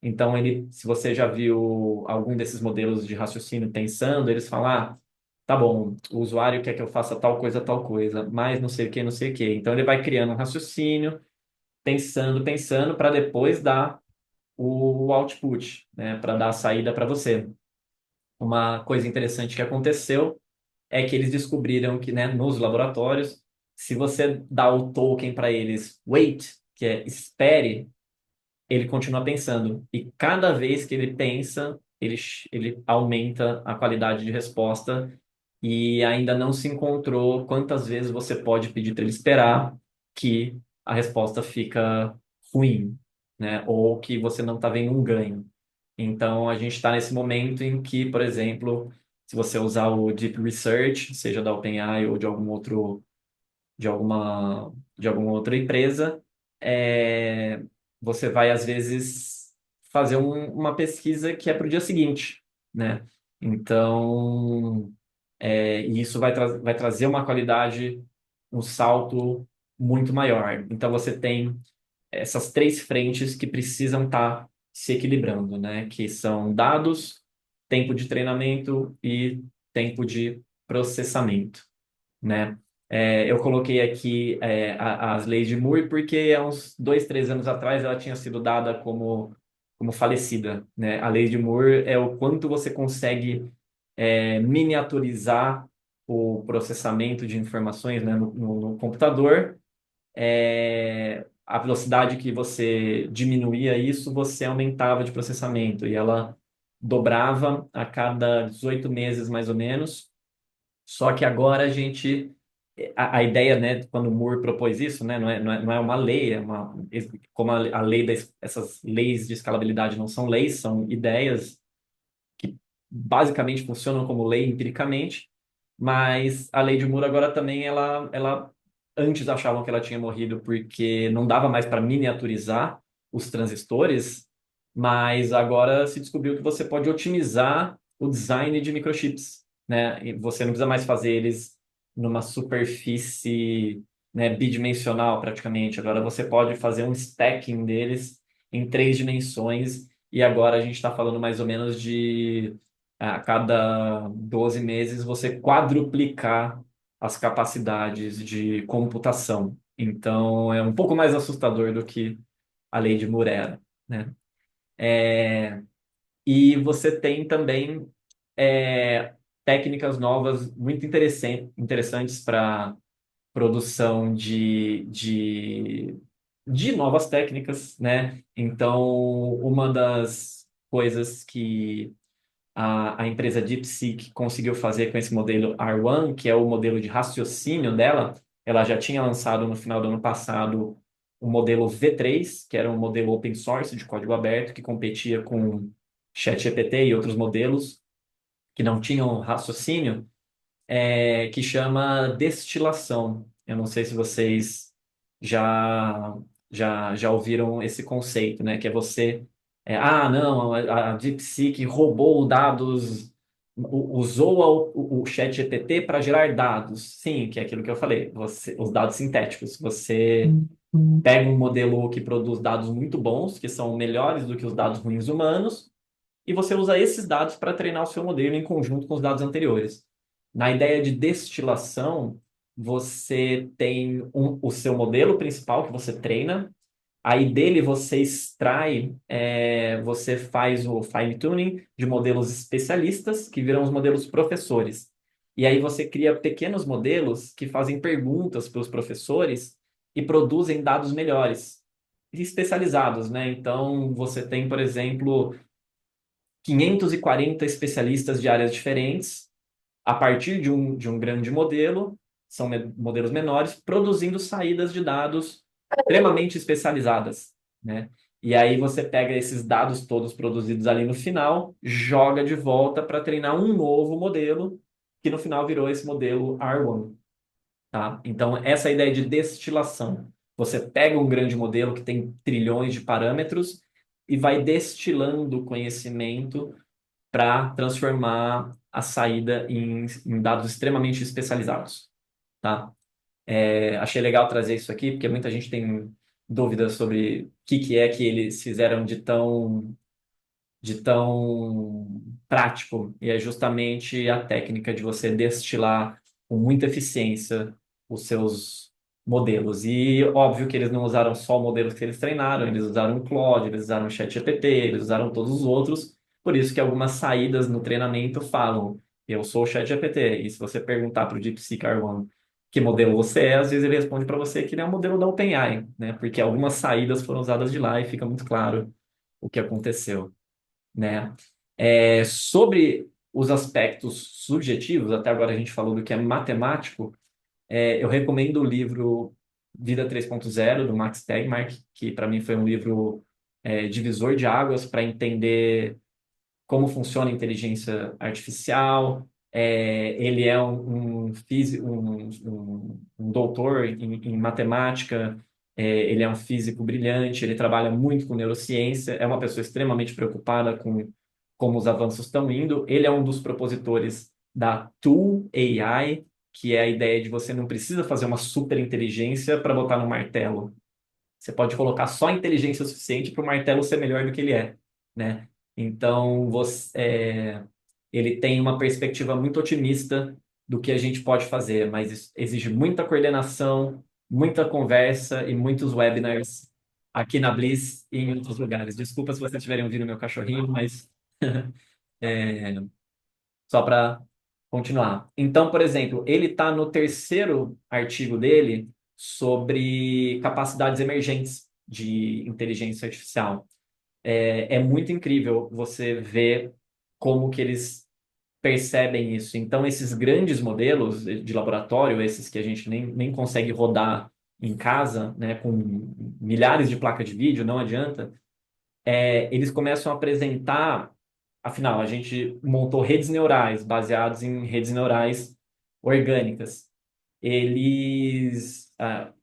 Então, se você já viu algum desses modelos de raciocínio pensando, eles falam, tá bom, o usuário quer que eu faça tal coisa, mas não sei o que, não sei o que. Então, ele vai criando um raciocínio, pensando, para depois dar o output, né? Para dar a saída para você. Uma coisa interessante que aconteceu é que eles descobriram que, né, nos laboratórios, se você dá o token para eles, wait, que é espere, ele continua pensando. E cada vez que ele pensa, ele aumenta a qualidade de resposta e ainda não se encontrou quantas vezes você pode pedir para ele esperar que a resposta fica ruim, né? Ou que você não está vendo um ganho. Então, a gente está nesse momento em que, por exemplo, se você usar o Deep Research, seja da OpenAI ou de algum outro de alguma outra empresa, é, você vai, às vezes, fazer uma pesquisa que é para o dia seguinte, né? Então, e isso vai trazer uma qualidade, um salto muito maior. Então, você tem essas três frentes que precisam estar se equilibrando, né? Que são dados, tempo de treinamento e tempo de processamento, né? Eu coloquei aqui as leis de Moore porque há uns 2, 3 anos atrás ela tinha sido dada como falecida, né? A lei de Moore é o quanto você consegue miniaturizar o processamento de informações, né, no computador. A velocidade que você diminuía isso, você aumentava de processamento e ela dobrava a cada 18 meses mais ou menos. Só que agora a ideia, né, quando o Moore propôs isso, né, não é uma lei, como a lei essas leis de escalabilidade não são leis, são ideias que basicamente funcionam como lei empiricamente, mas a lei de Moore agora também, ela antes achavam que ela tinha morrido porque não dava mais para miniaturizar os transistores, mas agora se descobriu que você pode otimizar o design de microchips, né? E você não precisa mais fazer eles numa superfície, né, bidimensional praticamente. Agora você pode fazer um stacking deles em 3 dimensões e agora a gente está falando mais ou menos de a cada 12 meses você quadruplicar as capacidades de computação. Então, é um pouco mais assustador do que a lei de Moore era, né? E você tem também técnicas novas muito interessantes para produção de novas técnicas, né? Então, uma das coisas que a empresa DeepSeek conseguiu fazer com esse modelo R1, que é o modelo de raciocínio dela, ela já tinha lançado no final do ano passado o modelo V3, que era um modelo open source de código aberto, que competia com ChatGPT e outros modelos que não tinham raciocínio, que chama destilação. Eu não sei se vocês já, já ouviram esse conceito, né? Que é você não, a DeepSeek roubou dados, usou o ChatGPT para gerar dados. Sim, que é aquilo que eu falei, os dados sintéticos. Você pega um modelo que produz dados muito bons, que são melhores do que os dados ruins humanos, e você usa esses dados para treinar o seu modelo em conjunto com os dados anteriores. Na ideia de destilação, você tem o seu modelo principal que você treina, aí dele você extrai, você faz o fine tuning de modelos especialistas, que viram os modelos professores. E aí você cria pequenos modelos que fazem perguntas para os professores e produzem dados melhores, especializados, né? Então, você tem, por exemplo, 540 especialistas de áreas diferentes, a partir de um grande modelo, são modelos menores, produzindo saídas de dados extremamente especializadas, né? E aí você pega esses dados todos produzidos ali no final, joga de volta para treinar um novo modelo, que no final virou esse modelo R1, tá? Então, essa é a ideia de destilação. Você pega um grande modelo que tem trilhões de parâmetros e vai destilando conhecimento para transformar a saída em dados extremamente especializados, tá? Achei legal trazer isso aqui, porque muita gente tem dúvidas sobre o que é que eles fizeram de tão prático, e é justamente a técnica de você destilar com muita eficiência os seus modelos. E óbvio que eles não usaram só modelos que eles treinaram, eles usaram o Claude, eles usaram o ChatGPT, eles usaram todos os outros, por isso que algumas saídas no treinamento falam, eu sou o ChatGPT, e se você perguntar para o DeepSeek R1 que modelo você é, às vezes ele responde para você que ele é um modelo da OpenAI, né? Porque algumas saídas foram usadas de lá e fica muito claro o que aconteceu, né? Sobre os aspectos subjetivos, até agora a gente falou do que é matemático, eu recomendo o livro Vida 3.0, do Max Tegmark, que para mim foi um livro divisor de águas para entender como funciona a inteligência artificial. Ele é um físico, um doutor em matemática, ele é um físico brilhante, ele trabalha muito com neurociência, é uma pessoa extremamente preocupada com como os avanços estão indo. Ele é um dos propositores da Tool AI, que é a ideia de você não precisa fazer uma super inteligência para botar no martelo. Você pode colocar só inteligência suficiente para o martelo ser melhor do que ele é, né? Então, ele tem uma perspectiva muito otimista do que a gente pode fazer, mas isso exige muita coordenação, muita conversa e muitos webinars aqui na Bliss e em outros lugares. Desculpa se vocês estiverem ouvindo meu cachorrinho, mas é, só para continuar. Então, por exemplo, ele está no terceiro artigo dele sobre capacidades emergentes de inteligência artificial. É muito incrível você ver como que eles percebem isso. Então, esses grandes modelos de laboratório, esses que a gente nem consegue rodar em casa, né, com milhares de placas de vídeo, não adianta, eles começam a apresentar. Afinal, a gente montou redes neurais baseadas em redes neurais orgânicas.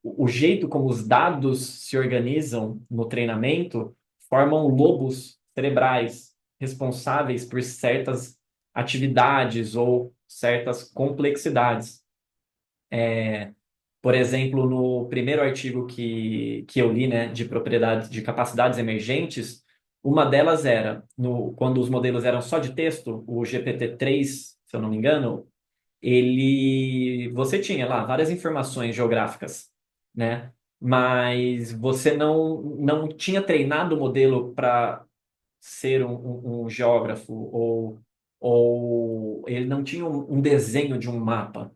O jeito como os dados se organizam no treinamento formam lobos cerebrais responsáveis por certas atividades ou certas complexidades. Por exemplo, no primeiro artigo que eu li, né, de propriedades, de capacidades emergentes, uma delas era, quando os modelos eram só de texto, o GPT-3, se eu não me engano, você tinha lá várias informações geográficas, né? Mas você não tinha treinado o modelo para ser um geógrafo, ou ele não tinha um desenho de um mapa.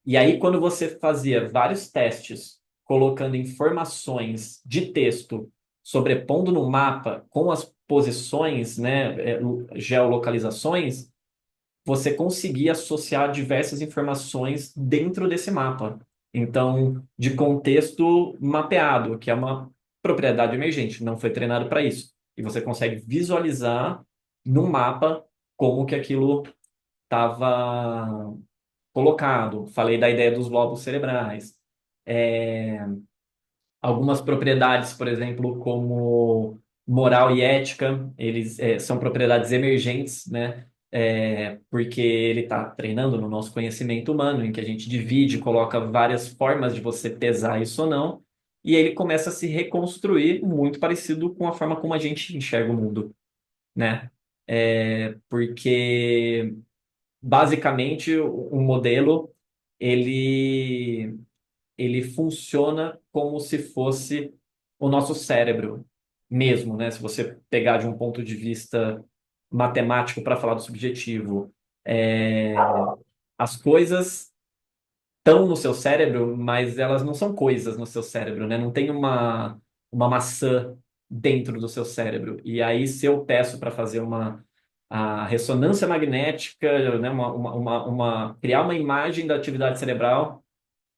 E aí, quando você fazia vários testes, colocando informações de texto, sobrepondo no mapa com as posições, né, geolocalizações, você conseguia associar diversas informações dentro desse mapa. Então, de contexto mapeado, que é uma propriedade emergente, não foi treinado para isso. E você consegue visualizar no mapa como que aquilo estava colocado. Falei da ideia dos lobos cerebrais. É, Algumas propriedades, por exemplo, como moral e ética, eles são propriedades emergentes, né? Porque ele está treinando no nosso conhecimento humano, em que a gente divide, coloca várias formas de você pesar isso ou não, e ele começa a se reconstruir muito parecido com a forma como a gente enxerga o mundo, né? Porque basicamente o modelo ele ele funciona como se fosse o nosso cérebro mesmo, né? Se você pegar de um ponto de vista matemático para falar do subjetivo, as coisas estão no seu cérebro, mas elas não são coisas no seu cérebro, né? Não tem uma maçã dentro do seu cérebro. E aí, se eu peço para fazer a ressonância magnética, né? Criar uma imagem da atividade cerebral,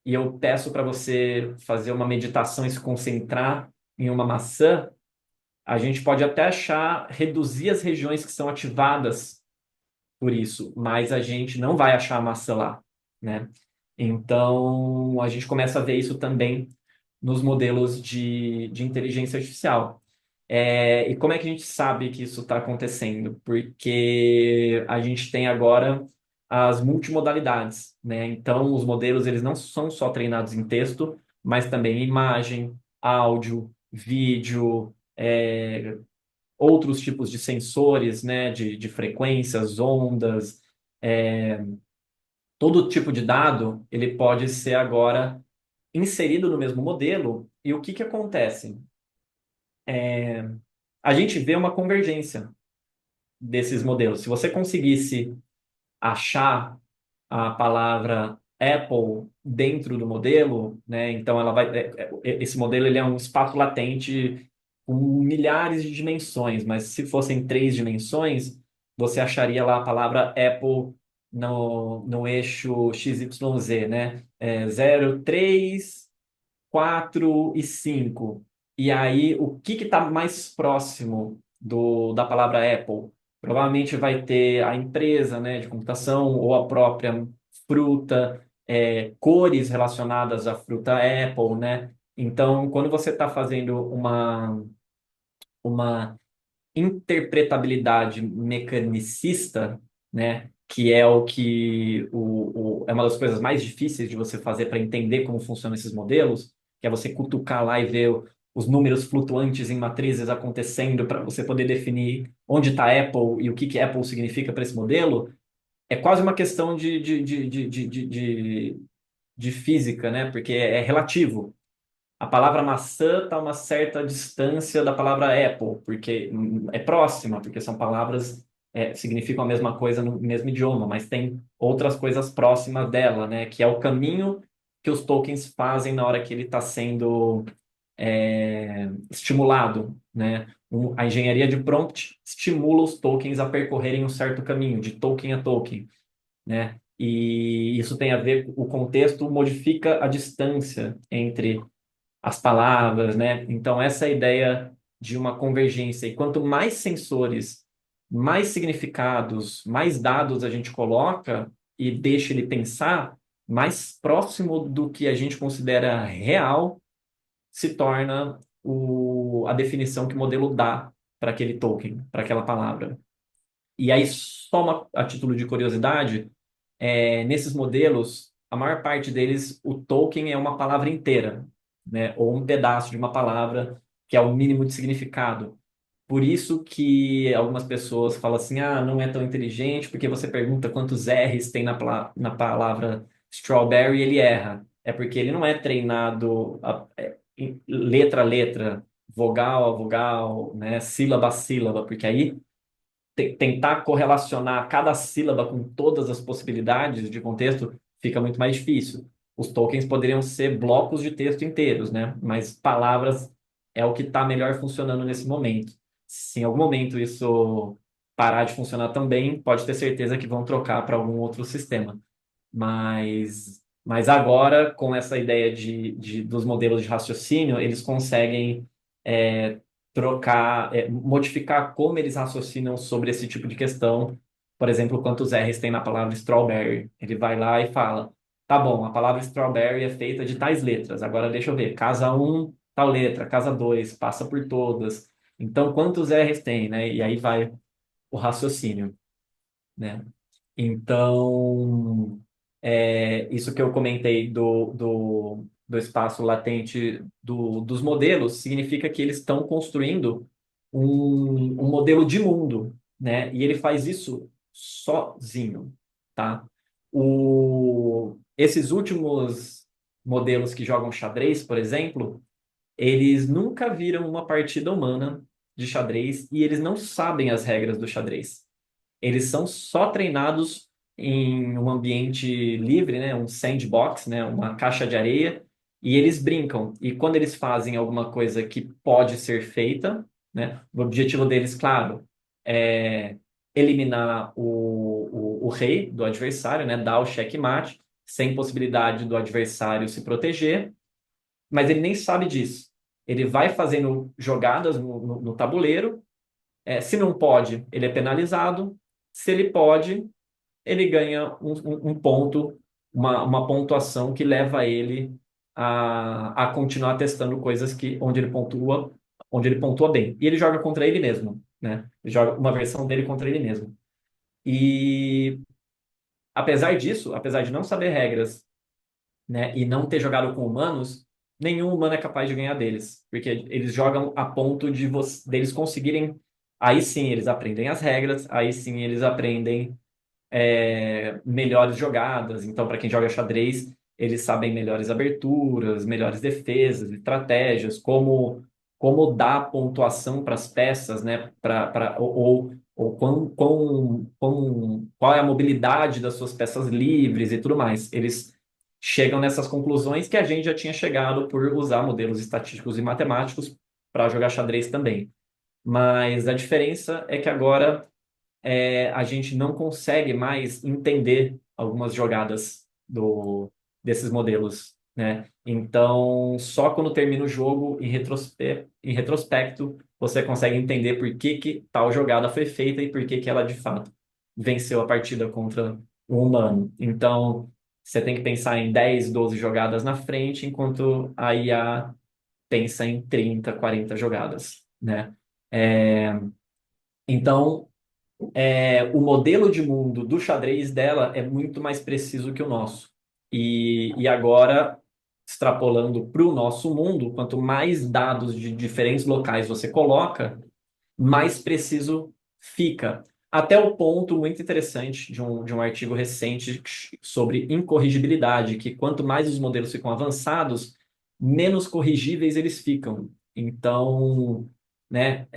e eu peço para você fazer uma meditação e se concentrar em uma maçã, a gente pode até reduzir as regiões que são ativadas por isso, mas a gente não vai achar a maçã lá, né? Então, a gente começa a ver isso também nos modelos de inteligência artificial. E como é que a gente sabe que isso está acontecendo? Porque a gente tem agora as multimodalidades, né? Então, os modelos eles não são só treinados em texto, mas também em imagem, áudio, vídeo, outros tipos de sensores, né? De frequências, ondas, todo tipo de dado ele pode ser agora inserido no mesmo modelo. E o que que acontece? A gente vê uma convergência desses modelos. Se você conseguisse achar a palavra Apple dentro do modelo, né, então ela vai, esse modelo ele é um espaço latente com milhares de dimensões, mas se fossem três dimensões, você acharia lá a palavra Apple no eixo XYZ, né? 0, 3, 4 e 5. E aí, o que está mais próximo da palavra Apple? Provavelmente vai ter a empresa, né, de computação ou a própria fruta, cores relacionadas à fruta Apple, né? Então, quando você está fazendo uma interpretabilidade mecanicista, né, que é o que é uma das coisas mais difíceis de você fazer para entender como funcionam esses modelos, que é você cutucar lá e ver os números flutuantes em matrizes acontecendo para você poder definir onde está Apple e o que que Apple significa para esse modelo, é quase uma questão de física, né? Porque é relativo. A palavra maçã está a uma certa distância da palavra Apple, porque é próxima, porque são palavras significam a mesma coisa no mesmo idioma, mas tem outras coisas próximas dela, né? Que é o caminho que os tokens fazem na hora que ele está sendo estimulado, né? A engenharia de prompt estimula os tokens a percorrerem um certo caminho, de token a token, né? E isso tem a ver, o contexto modifica a distância entre as palavras, né? Então, essa ideia de uma convergência. E quanto mais sensores, mais significados, mais dados a gente coloca e deixa ele pensar, mais próximo do que a gente considera real se torna a definição que o modelo dá para aquele token, para aquela palavra. E aí, a título de curiosidade, nesses modelos, a maior parte deles, o token é uma palavra inteira, né? Ou um pedaço de uma palavra que é o mínimo de significado. Por isso que algumas pessoas falam assim, ah, não é tão inteligente, porque você pergunta quantos R's tem na palavra strawberry, ele erra. É porque ele não é treinado letra a letra, vogal a vogal, né? Sílaba a sílaba, porque aí tentar correlacionar cada sílaba com todas as possibilidades de contexto fica muito mais difícil. Os tokens poderiam ser blocos de texto inteiros, né? Mas palavras é o que está melhor funcionando nesse momento. Se em algum momento isso parar de funcionar também, pode ter certeza que vão trocar para algum outro sistema. Mas agora, com essa ideia dos modelos de raciocínio, eles conseguem é, trocar, modificar como eles raciocinam sobre esse tipo de questão. Por exemplo, quantos R's tem na palavra strawberry. Ele vai lá e fala, tá bom, a palavra strawberry é feita de tais letras. Agora deixa eu ver, casa um tal letra, casa 2 passa por todas. Então, quantos R's tem, né? E aí vai o raciocínio, né? Então, isso que eu comentei do espaço latente dos modelos significa que eles estão construindo um modelo de mundo, né? E ele faz isso sozinho, tá? Esses últimos modelos que jogam xadrez, por exemplo, eles nunca viram uma partida humana de xadrez e eles não sabem as regras do xadrez. Eles são só treinados em um ambiente livre, né, um sandbox, né, uma caixa de areia, e eles brincam. E quando eles fazem alguma coisa que pode ser feita, né, o objetivo deles, claro, é eliminar o rei do adversário, né, dar o checkmate, sem possibilidade do adversário se proteger, mas ele nem sabe disso. Ele vai fazendo jogadas no tabuleiro, se não pode, ele é penalizado. Se ele pode, ele ganha um ponto, uma pontuação que leva ele a continuar testando coisas onde ele pontua onde ele pontua bem. E ele joga contra ele mesmo, né? Ele joga uma versão dele contra ele mesmo. E apesar disso, apesar de não saber regras, né, e não ter jogado com humanos, nenhum humano é capaz de ganhar deles, porque eles jogam a ponto de deles conseguirem. Aí sim eles aprendem as regras, aí sim eles aprendem melhores jogadas. Então, para quem joga xadrez, eles sabem melhores aberturas, melhores defesas, estratégias, como dar pontuação para as peças, né? Ou qual é a mobilidade das suas peças livres e tudo mais. Eles chegam nessas conclusões que a gente já tinha chegado por usar modelos estatísticos e matemáticos para jogar xadrez também. Mas a diferença é que agora a gente não consegue mais entender algumas jogadas desses modelos, né? Então, só quando termina o jogo, em retrospecto, você consegue entender por que que tal jogada foi feita e por que que ela, de fato, venceu a partida contra o humano. Então, você tem que pensar em 10, 12 jogadas na frente, enquanto a IA pensa em 30, 40 jogadas, né? É, então, o modelo de mundo do xadrez dela é muito mais preciso que o nosso. E agora, extrapolando para o nosso mundo, quanto mais dados de diferentes locais você coloca, mais preciso fica. Até o ponto muito interessante de um artigo recente sobre incorrigibilidade, que quanto mais os modelos ficam avançados, menos corrigíveis eles ficam. Então, né,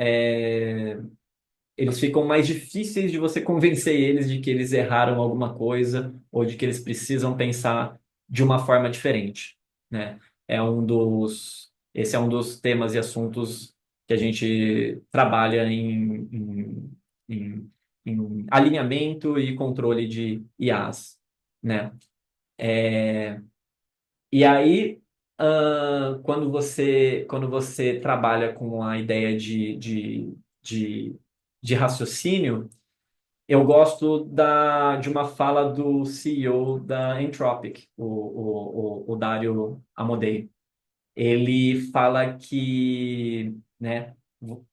eles ficam mais difíceis de você convencer eles de que eles erraram alguma coisa ou de que eles precisam pensar de uma forma diferente, né? Esse é um dos temas e assuntos que a gente trabalha em, em alinhamento e controle de IAs, né? E aí, quando você trabalha com a ideia de, de raciocínio, eu gosto de uma fala do CEO da Anthropic, o Dario Amodei. Ele fala que, né,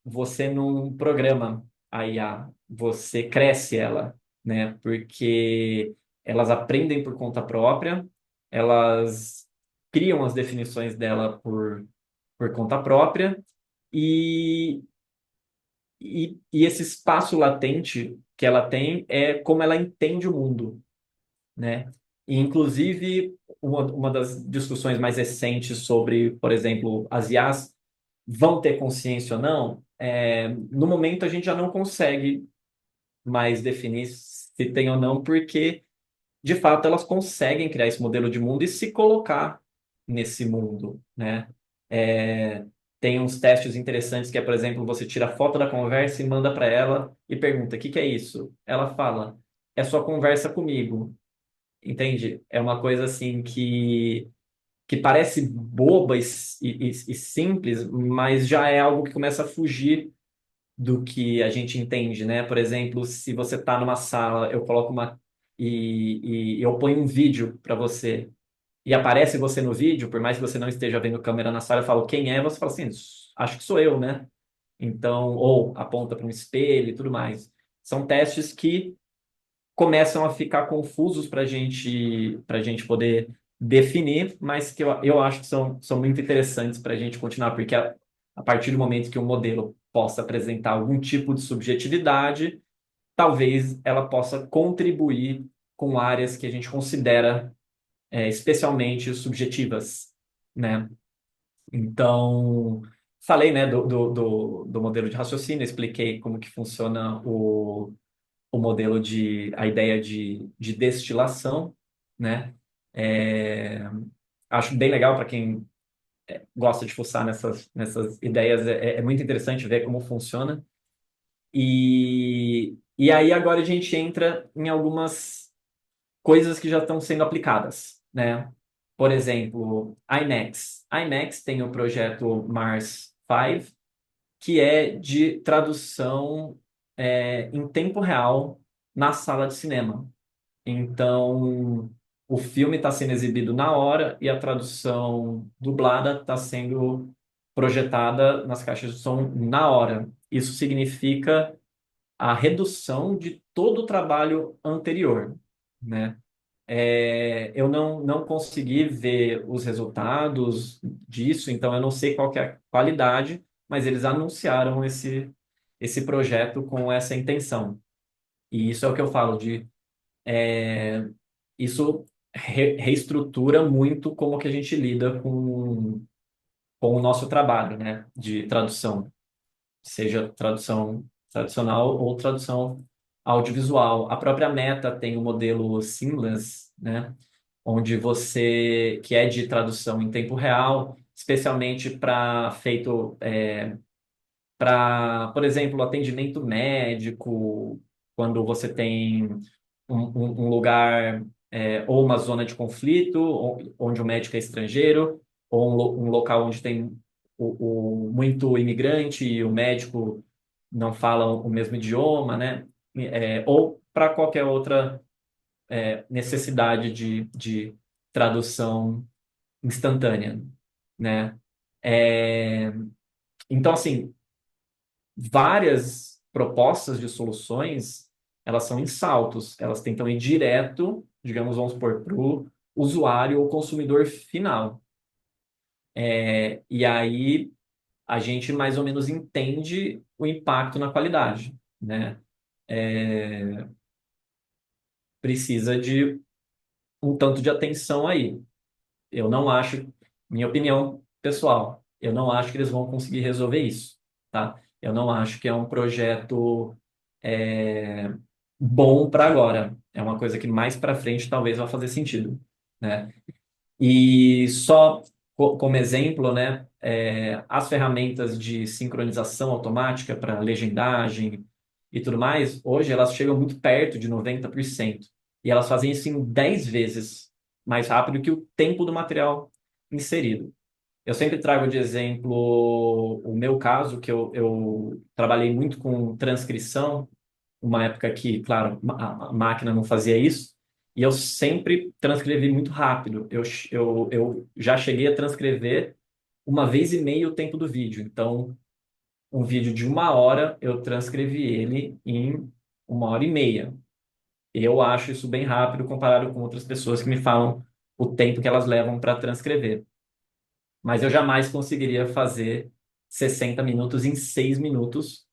você não programa a IA, você cresce ela, né, porque elas aprendem por conta própria, elas criam as definições dela por conta própria, e e esse espaço latente que ela tem é como ela entende o mundo, né? E, inclusive, uma das discussões mais recentes sobre, por exemplo, as IAs vão ter consciência ou não, no momento a gente já não consegue mais definir se tem ou não, porque, de fato, elas conseguem criar esse modelo de mundo e se colocar nesse mundo, né? É, tem uns testes interessantes que é, por exemplo, você tira a foto da conversa e manda para ela e pergunta: o que que é isso? Ela fala: é sua conversa comigo. Entende? É uma coisa assim que parece boba e simples, mas já é algo que começa a fugir do que a gente entende, né? Por exemplo, se você está numa sala, eu coloco e eu ponho um vídeo para você e aparece você no vídeo, por mais que você não esteja vendo câmera na sala, eu falo quem é, você fala assim, acho que sou eu, né? Então, ou aponta para um espelho e tudo mais. São testes que começam a ficar confusos para gente poder definir, mas que eu acho que são muito interessantes para a gente continuar, porque a partir do momento que o modelo possa apresentar algum tipo de subjetividade, talvez ela possa contribuir com áreas que a gente considera especialmente subjetivas, né? Então, falei, né, do modelo de raciocínio, expliquei como que funciona o modelo a ideia de destilação, né? É, acho bem legal para quem gosta de fuçar nessas ideias, é muito interessante ver como funciona. E aí agora a gente entra em algumas coisas que já estão sendo aplicadas, né? Por exemplo, IMAX. IMAX tem o projeto Mars 5, que é de tradução em tempo real na sala de cinema. Então, o filme está sendo exibido na hora e a tradução dublada está sendo projetada nas caixas de som na hora. Isso significa a redução de todo o trabalho anterior, né? Eu não consegui ver os resultados disso, então eu não sei qual que é a qualidade, mas eles anunciaram esse projeto com essa intenção. E isso é o que eu falo de isso reestrutura muito como que a gente lida com o nosso trabalho, né, de tradução, seja tradução tradicional ou tradução audiovisual. A própria Meta tem o modelo Seamless, né, onde você, que é de tradução em tempo real, especialmente para feito para, por exemplo, atendimento médico, quando você tem um lugar ou uma zona de conflito, onde o médico é estrangeiro, ou um local onde tem muito imigrante e o médico não fala o mesmo idioma, né? Ou para qualquer outra necessidade de tradução instantânea, né? É, então, assim, várias propostas de soluções, elas são em saltos, elas tentam ir direto, digamos, vamos supor, para o usuário ou consumidor final. E aí a gente mais ou menos entende o impacto na qualidade, né? Precisa de um tanto de atenção aí. Eu não acho, minha opinião pessoal, eu não acho que eles vão conseguir resolver isso, tá? Eu não acho que é um projeto é, bom para agora. É uma coisa que mais para frente talvez vá fazer sentido, né? E só como exemplo, né, as ferramentas de sincronização automática para legendagem e tudo mais, hoje elas chegam muito perto de 90%. E elas fazem isso em 10 vezes mais rápido que o tempo do material inserido. Eu sempre trago de exemplo o meu caso, que eu trabalhei muito com transcrição, uma época que, claro, a máquina não fazia isso, e eu sempre transcrevi muito rápido. Eu já cheguei a transcrever uma vez e meia o tempo do vídeo. Então, um vídeo de 1 hora, eu transcrevi ele em 1 hora e meia. Eu acho isso bem rápido comparado com outras pessoas que me falam o tempo que elas levam para transcrever. Mas eu jamais conseguiria fazer 60 minutos em 6 minutos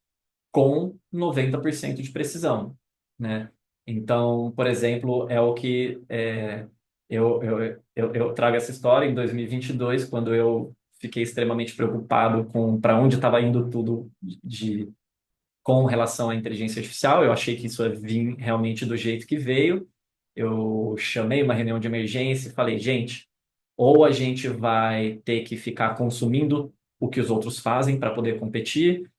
com 90% de precisão, né? Então, por exemplo, é o que eu trago essa história em 2022, quando eu fiquei extremamente preocupado com para onde estava indo tudo com relação à inteligência artificial. Eu achei que isso ia vir realmente do jeito que veio. Eu chamei uma reunião de emergência e falei, gente, ou a gente vai ter que ficar consumindo o que os outros fazem para poder competir,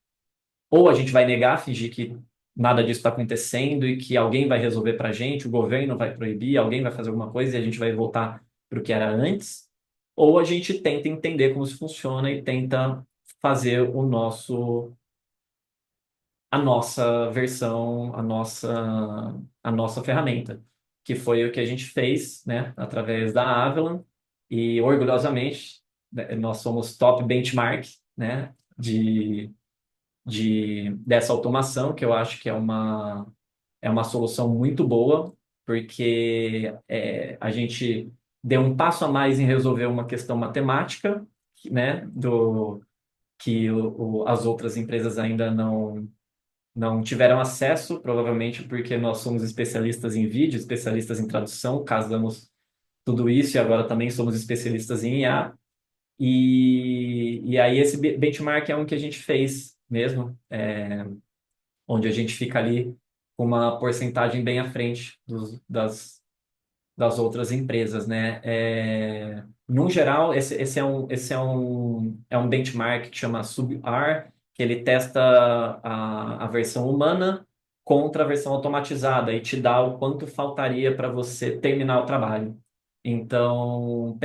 ou a gente vai negar, fingir que nada disso está acontecendo e que alguém vai resolver para a gente, o governo vai proibir, alguém vai fazer alguma coisa e a gente vai voltar para o que era antes, ou a gente tenta entender como isso funciona e tenta fazer a nossa versão, a nossa ferramenta, que foi o que a gente fez, né, através da Avalon, e orgulhosamente, né, nós somos top benchmark, né, dessa automação, que eu acho que é uma solução muito boa, porque a gente deu um passo a mais em resolver uma questão matemática, né, que as outras empresas ainda não tiveram acesso, provavelmente porque nós somos especialistas em vídeo, especialistas em tradução, casamos tudo isso e agora também somos especialistas em IA. E aí esse benchmark é um que a gente fez mesmo, onde a gente fica ali com uma porcentagem bem à frente das outras empresas, né? No geral, esse é um benchmark que chama SubR, que ele testa a versão humana contra a versão automatizada e te dá o quanto faltaria para você terminar o trabalho. Então,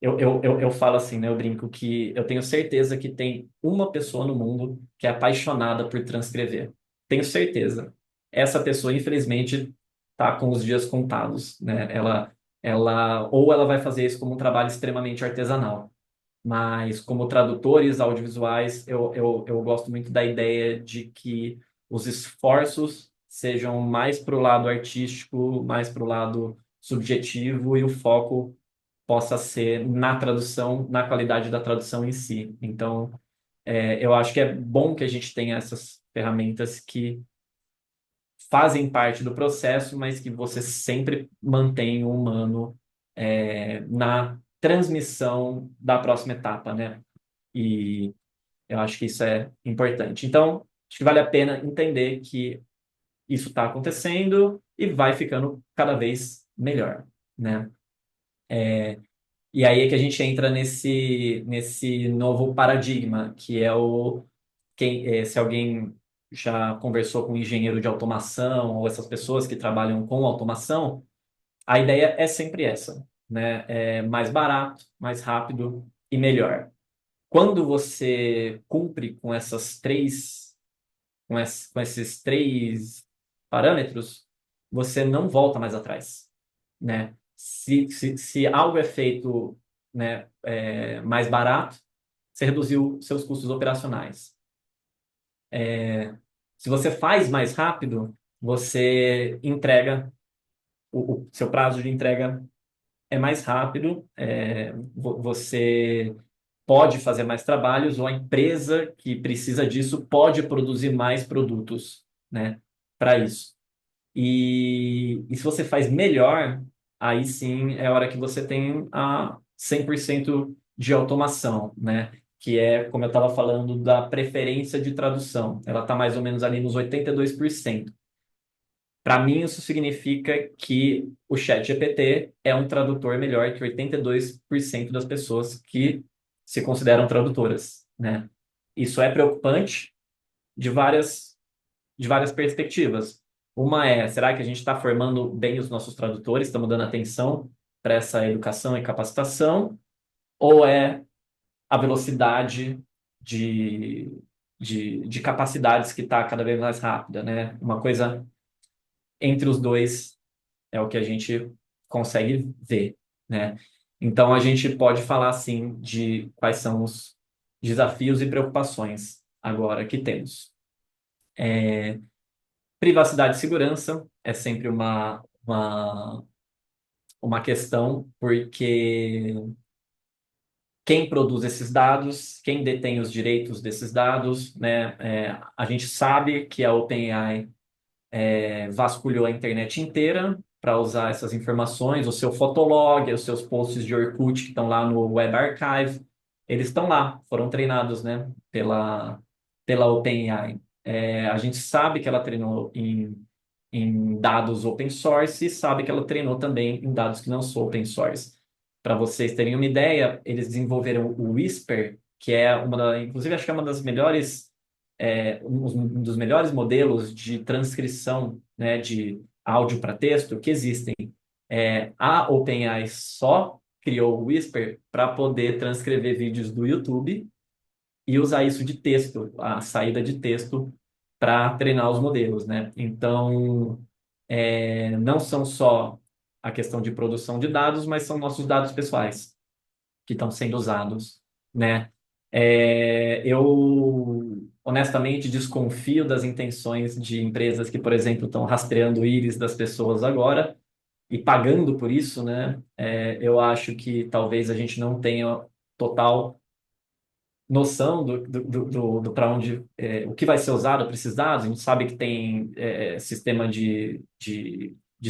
eu falo assim, né? Eu brinco que eu tenho certeza que tem uma pessoa no mundo que é apaixonada por transcrever. Tenho certeza. Essa pessoa, infelizmente, tá com os dias contados, né? Ou ela vai fazer isso como um trabalho extremamente artesanal. mas como tradutores audiovisuais, eu gosto muito da ideia de que os esforços sejam mais para o lado artístico, mais para o lado subjetivo e o foco possa ser na tradução, na qualidade da tradução em si. Então, eu acho que é bom que a gente tenha essas ferramentas que fazem parte do processo, mas que você sempre mantém o humano na transmissão da próxima etapa, né? E eu acho que isso é importante. Então, acho que vale a pena entender que isso está acontecendo e vai ficando cada vez melhor, né? E aí é que a gente entra nesse novo paradigma, que é se alguém já conversou com um engenheiro de automação ou essas pessoas que trabalham com automação, a ideia é sempre essa, né? É mais barato, mais rápido e melhor. Quando você cumpre com com esses três parâmetros, você não volta mais atrás, né? Se algo é feito, né, mais barato, você reduziu seus custos operacionais. Se você faz mais rápido, você entrega, o seu prazo de entrega é mais rápido, você pode fazer mais trabalhos, ou a empresa que precisa disso pode produzir mais produtos, né, para isso. E se você faz melhor, aí sim é a hora que você tem a 100% de automação, né? Que é, como eu estava falando, da preferência de tradução. Ela está mais ou menos ali nos 82%. Para mim, isso significa que o ChatGPT é um tradutor melhor que 82% das pessoas que se consideram tradutoras, né? Isso é preocupante de várias perspectivas. Uma é, será que a gente está formando bem os nossos tradutores, estamos dando atenção para essa educação e capacitação? Ou é a velocidade de, de capacidades que está cada vez mais rápida, né? Uma coisa entre os dois é o que a gente consegue ver, né? Então, a gente pode falar, assim, de quais são os desafios e preocupações agora que temos. Privacidade e segurança é sempre uma questão, porque quem produz esses dados, quem detém os direitos desses dados, né? A gente sabe que a OpenAI vasculhou a internet inteira para usar essas informações, o seu Fotolog, os seus posts de Orkut que estão lá no Web Archive, eles estão lá, foram treinados, né, pela OpenAI. A gente sabe que ela treinou em dados open source e sabe que ela treinou também em dados que não são open source. Para vocês terem uma ideia, eles desenvolveram o Whisper, que é inclusive acho que é uma das melhores, um dos melhores modelos de transcrição, né, de áudio para texto que existem. A OpenAI só criou o Whisper para poder transcrever vídeos do YouTube e usar isso de texto, a saída de texto, para treinar os modelos, né? Então, não são só a questão de produção de dados, mas são nossos dados pessoais que estão sendo usados, né? Eu honestamente desconfio das intenções de empresas que, por exemplo, estão rastreando o íris das pessoas agora e pagando por isso, né? Eu acho que talvez a gente não tenha total noção do para onde o que vai ser usado para esses dados. A gente sabe que tem sistema de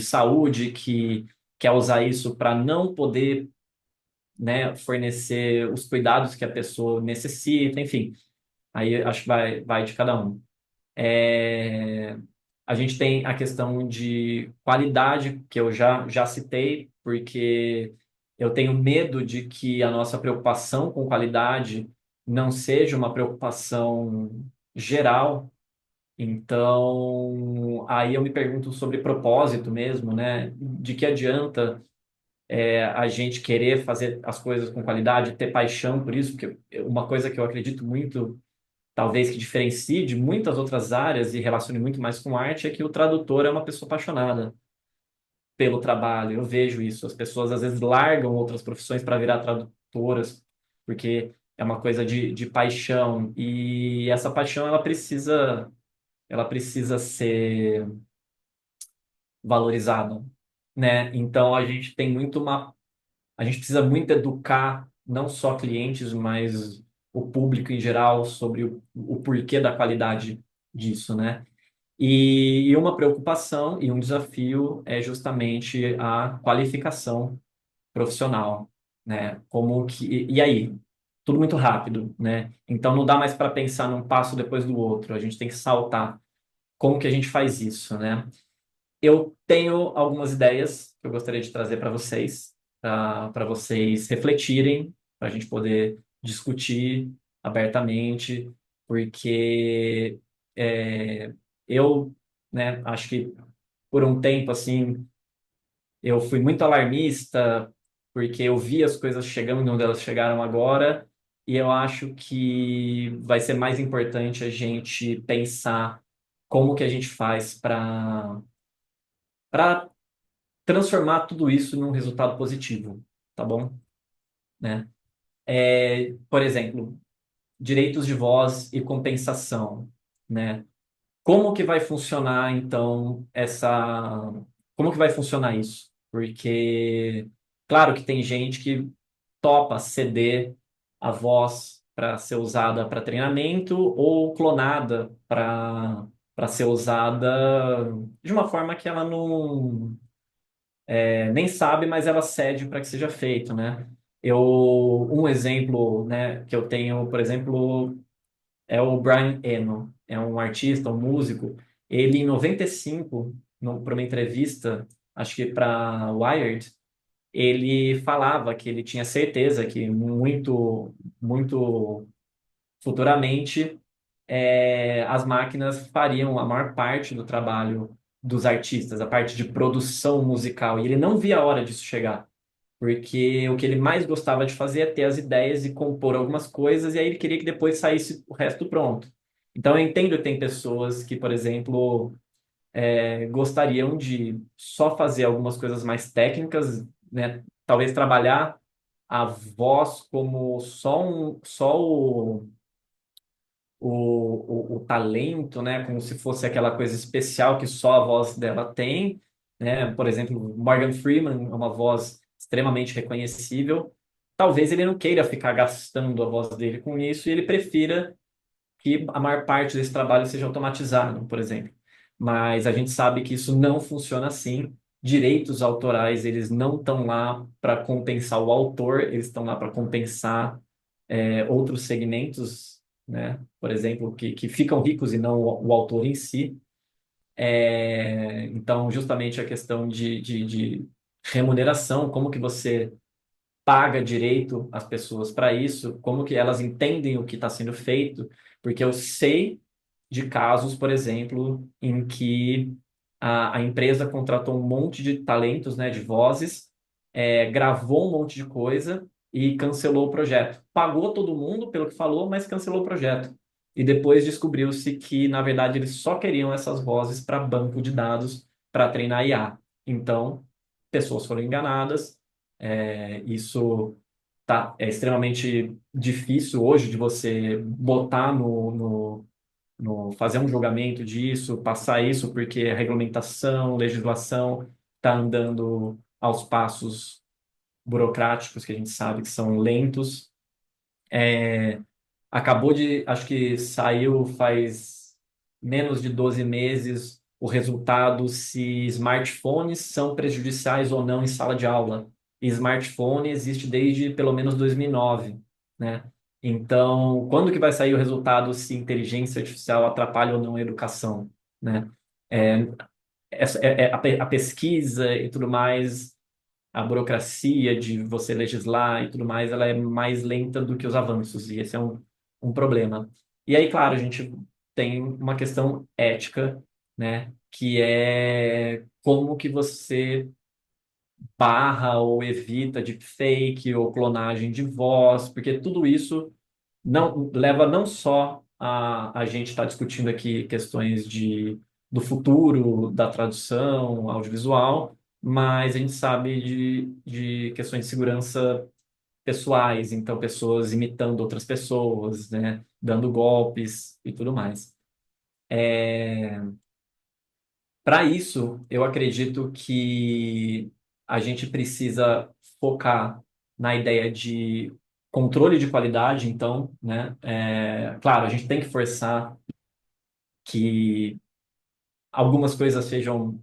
saúde que quer usar isso para não poder, né, fornecer os cuidados que a pessoa necessita, enfim. Aí acho que vai de cada um. É, a gente tem a questão de qualidade, que eu já citei, porque eu tenho medo de que a nossa preocupação com qualidade não seja uma preocupação geral. Então, aí eu me pergunto sobre propósito mesmo, né? De que adianta a gente querer fazer as coisas com qualidade, ter paixão por isso, porque uma coisa que eu acredito muito, talvez que diferencie de muitas outras áreas e relacione muito mais com arte, é que o tradutor é uma pessoa apaixonada pelo trabalho. Eu vejo isso. As pessoas às vezes largam outras profissões para virar tradutoras porque é uma coisa de paixão, e essa paixão ela precisa ser valorizada, né? Então a gente precisa muito educar não só clientes, mas o público em geral sobre o porquê da qualidade disso, né? E uma preocupação e um desafio é justamente a qualificação profissional, né? Como que e aí? Tudo muito rápido, né? Então não dá mais para pensar num passo depois do outro. A gente tem que saltar. Como que a gente faz isso, né? Eu tenho algumas ideias que eu gostaria de trazer para vocês refletirem, para a gente poder discutir abertamente, porque eu, né, acho que por um tempo assim eu fui muito alarmista, porque eu vi as coisas chegando onde elas chegaram agora, e eu acho que vai ser mais importante a gente pensar como que a gente faz para transformar tudo isso num resultado positivo, tá bom? Né? Por exemplo, direitos de voz e compensação, né? Como que vai funcionar, então, Como que vai funcionar isso? Porque, claro que tem gente que topa ceder a voz para ser usada para treinamento ou clonada para ser usada de uma forma que ela não nem sabe, mas ela cede para que seja feito, né? Um exemplo, né, que eu tenho, por exemplo, é o Brian Eno, é um artista, um músico. Ele, em 95, para uma entrevista, acho que para Wired, ele falava que ele tinha certeza que muito futuramente as máquinas fariam a maior parte do trabalho dos artistas, a parte de produção musical. E ele não via a hora disso chegar, porque o que ele mais gostava de fazer é ter as ideias e compor algumas coisas, e aí ele queria que depois saísse o resto pronto. Então eu entendo que tem pessoas que, por exemplo, gostariam de só fazer algumas coisas mais técnicas, né? Talvez trabalhar a voz como só o talento, né? Como se fosse aquela coisa especial que só a voz dela tem, né? Por exemplo, Morgan Freeman é uma voz extremamente reconhecível. Talvez ele não queira ficar gastando a voz dele com isso e ele prefira que a maior parte desse trabalho seja automatizado, por exemplo. Mas a gente sabe que isso não funciona assim. Direitos autorais, eles não estão lá para compensar o autor, eles estão lá para compensar outros segmentos, né? Por exemplo, que ficam ricos e não o autor em si. Então, justamente a questão de remuneração, como que você paga direito às pessoas para isso, como que elas entendem o que está sendo feito, porque eu sei de casos, por exemplo, em que a empresa contratou um monte de talentos, né, de vozes, gravou um monte de coisa e cancelou o projeto. Pagou todo mundo pelo que falou, mas cancelou o projeto. E depois descobriu-se que, na verdade, eles só queriam essas vozes para banco de dados para treinar IA. Então, pessoas foram enganadas. Isso é extremamente difícil hoje de você botar fazer um julgamento disso, passar isso, porque a regulamentação, legislação está andando aos passos burocráticos que a gente sabe que são lentos. Acho que saiu faz menos de 12 meses o resultado se smartphones são prejudiciais ou não em sala de aula. E smartphone existe desde pelo menos 2009, né? Então, quando que vai sair o resultado se inteligência artificial atrapalha ou não a educação, né? É, a pesquisa e tudo mais, a burocracia de você legislar e tudo mais, ela é mais lenta do que os avanços, e esse é um problema. E aí, claro, a gente tem uma questão ética, né, que é como que você barra ou evita deepfake ou clonagem de voz, porque tudo isso não leva não só a gente estar discutindo aqui questões do futuro da tradução audiovisual, mas a gente sabe de questões de segurança pessoais, então pessoas imitando outras pessoas, né, dando golpes e tudo mais. Para isso, eu acredito que a gente precisa focar na ideia de controle de qualidade, então, né, claro, a gente tem que forçar que algumas coisas sejam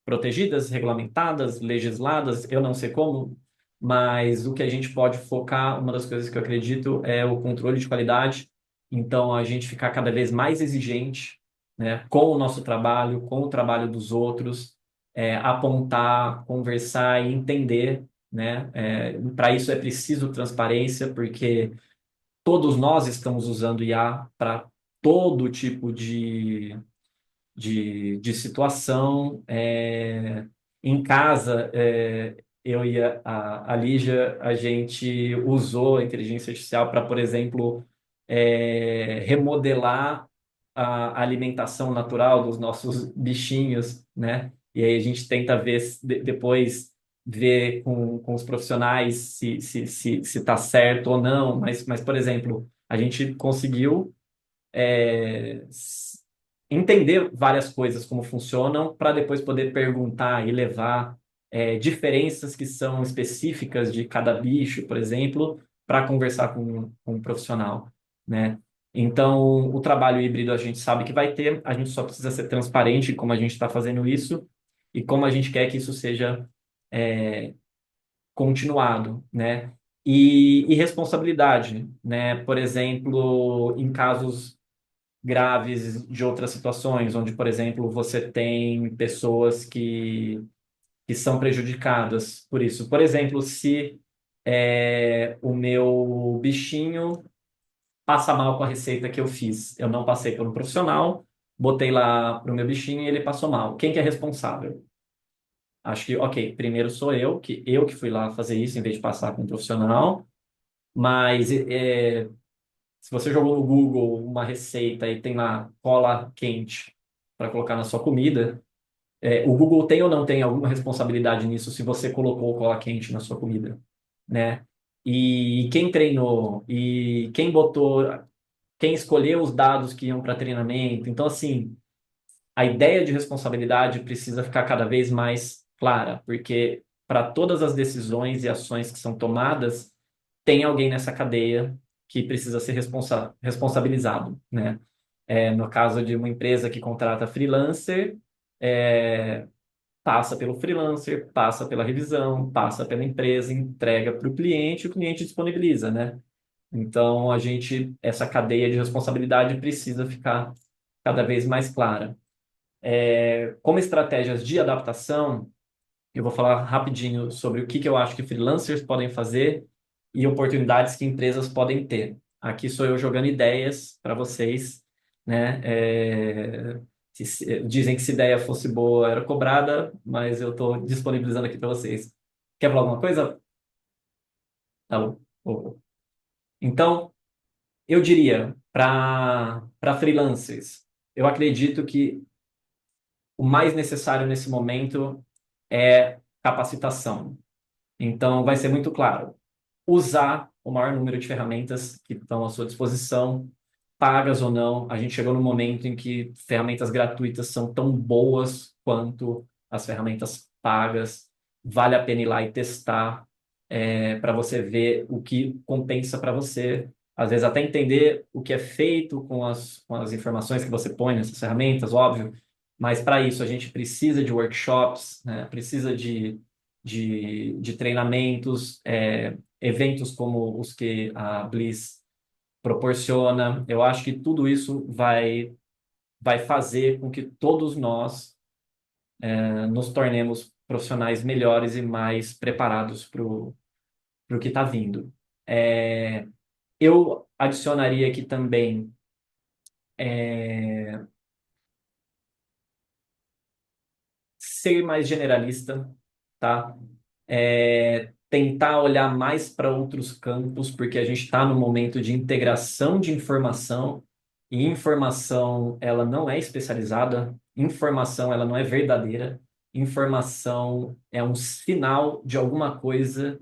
protegidas, regulamentadas, legisladas, eu não sei como, mas o que a gente pode focar, uma das coisas que eu acredito é o controle de qualidade. Então, a gente ficar cada vez mais exigente, né, com o nosso trabalho, com o trabalho dos outros, apontar, conversar e entender, né? Para isso é preciso transparência, porque todos nós estamos usando IA para todo tipo de situação. Em casa, eu e a Lígia, a gente usou a inteligência artificial para, por exemplo, remodelar a alimentação natural dos nossos bichinhos, né? E aí a gente tenta ver depois ver com os profissionais se tá certo ou não, mas, por exemplo, a gente conseguiu entender várias coisas como funcionam para depois poder perguntar e levar diferenças que são específicas de cada bicho, por exemplo, para conversar com um profissional, né? Então, o trabalho híbrido a gente sabe que vai ter, a gente só precisa ser transparente em como a gente está fazendo isso e como a gente quer que isso seja é, continuado, né? E responsabilidade, né? Por exemplo, em casos graves de outras situações, onde, por exemplo, você tem pessoas que são prejudicadas por isso. Por exemplo, se o meu bichinho passa mal com a receita que eu fiz, eu não passei por um profissional, botei lá para o meu bichinho e ele passou mal. Quem que é responsável? Acho que, ok, primeiro sou eu que fui lá fazer isso em vez de passar com um profissional, mas se você jogou no Google uma receita e tem lá cola quente para colocar na sua comida, o Google tem ou não tem alguma responsabilidade nisso se você colocou cola quente na sua comida, né? E quem treinou e quem botou, quem escolheu os dados que iam para treinamento. Então, assim, a ideia de responsabilidade precisa ficar cada vez mais clara, porque para todas as decisões e ações que são tomadas, tem alguém nessa cadeia que precisa ser responsabilizado, né? No caso de uma empresa que contrata freelancer, é, passa pelo freelancer, passa pela revisão, passa pela empresa, entrega para o cliente disponibiliza, né? Então, essa cadeia de responsabilidade precisa ficar cada vez mais clara. Como estratégias de adaptação, eu vou falar rapidinho sobre o que eu acho que freelancers podem fazer e oportunidades que empresas podem ter. Aqui sou eu jogando ideias para vocês, né? Dizem que se ideia fosse boa era cobrada, mas eu estou disponibilizando aqui para vocês. Quer falar alguma coisa? Tá bom. Então, eu diria para freelancers, eu acredito que o mais necessário nesse momento é capacitação. Então, vai ser muito claro. Usar o maior número de ferramentas que estão à sua disposição, pagas ou não. A gente chegou no momento em que ferramentas gratuitas são tão boas quanto as ferramentas pagas. Vale a pena ir lá e testar, para você ver o que compensa para você. Às vezes até entender o que é feito com as informações que você põe nessas ferramentas, óbvio. Mas para isso a gente precisa de workshops, né? Precisa de treinamentos, eventos como os que a Bliss proporciona. Eu acho que tudo isso vai fazer com que todos nós nos tornemos profissionais melhores e mais preparados para o que está vindo. Eu adicionaria aqui também ser mais generalista, tá? Tentar olhar mais para outros campos, porque a gente está no momento de integração de informação, e informação, ela não é especializada, informação, ela não é verdadeira, informação é um sinal de alguma coisa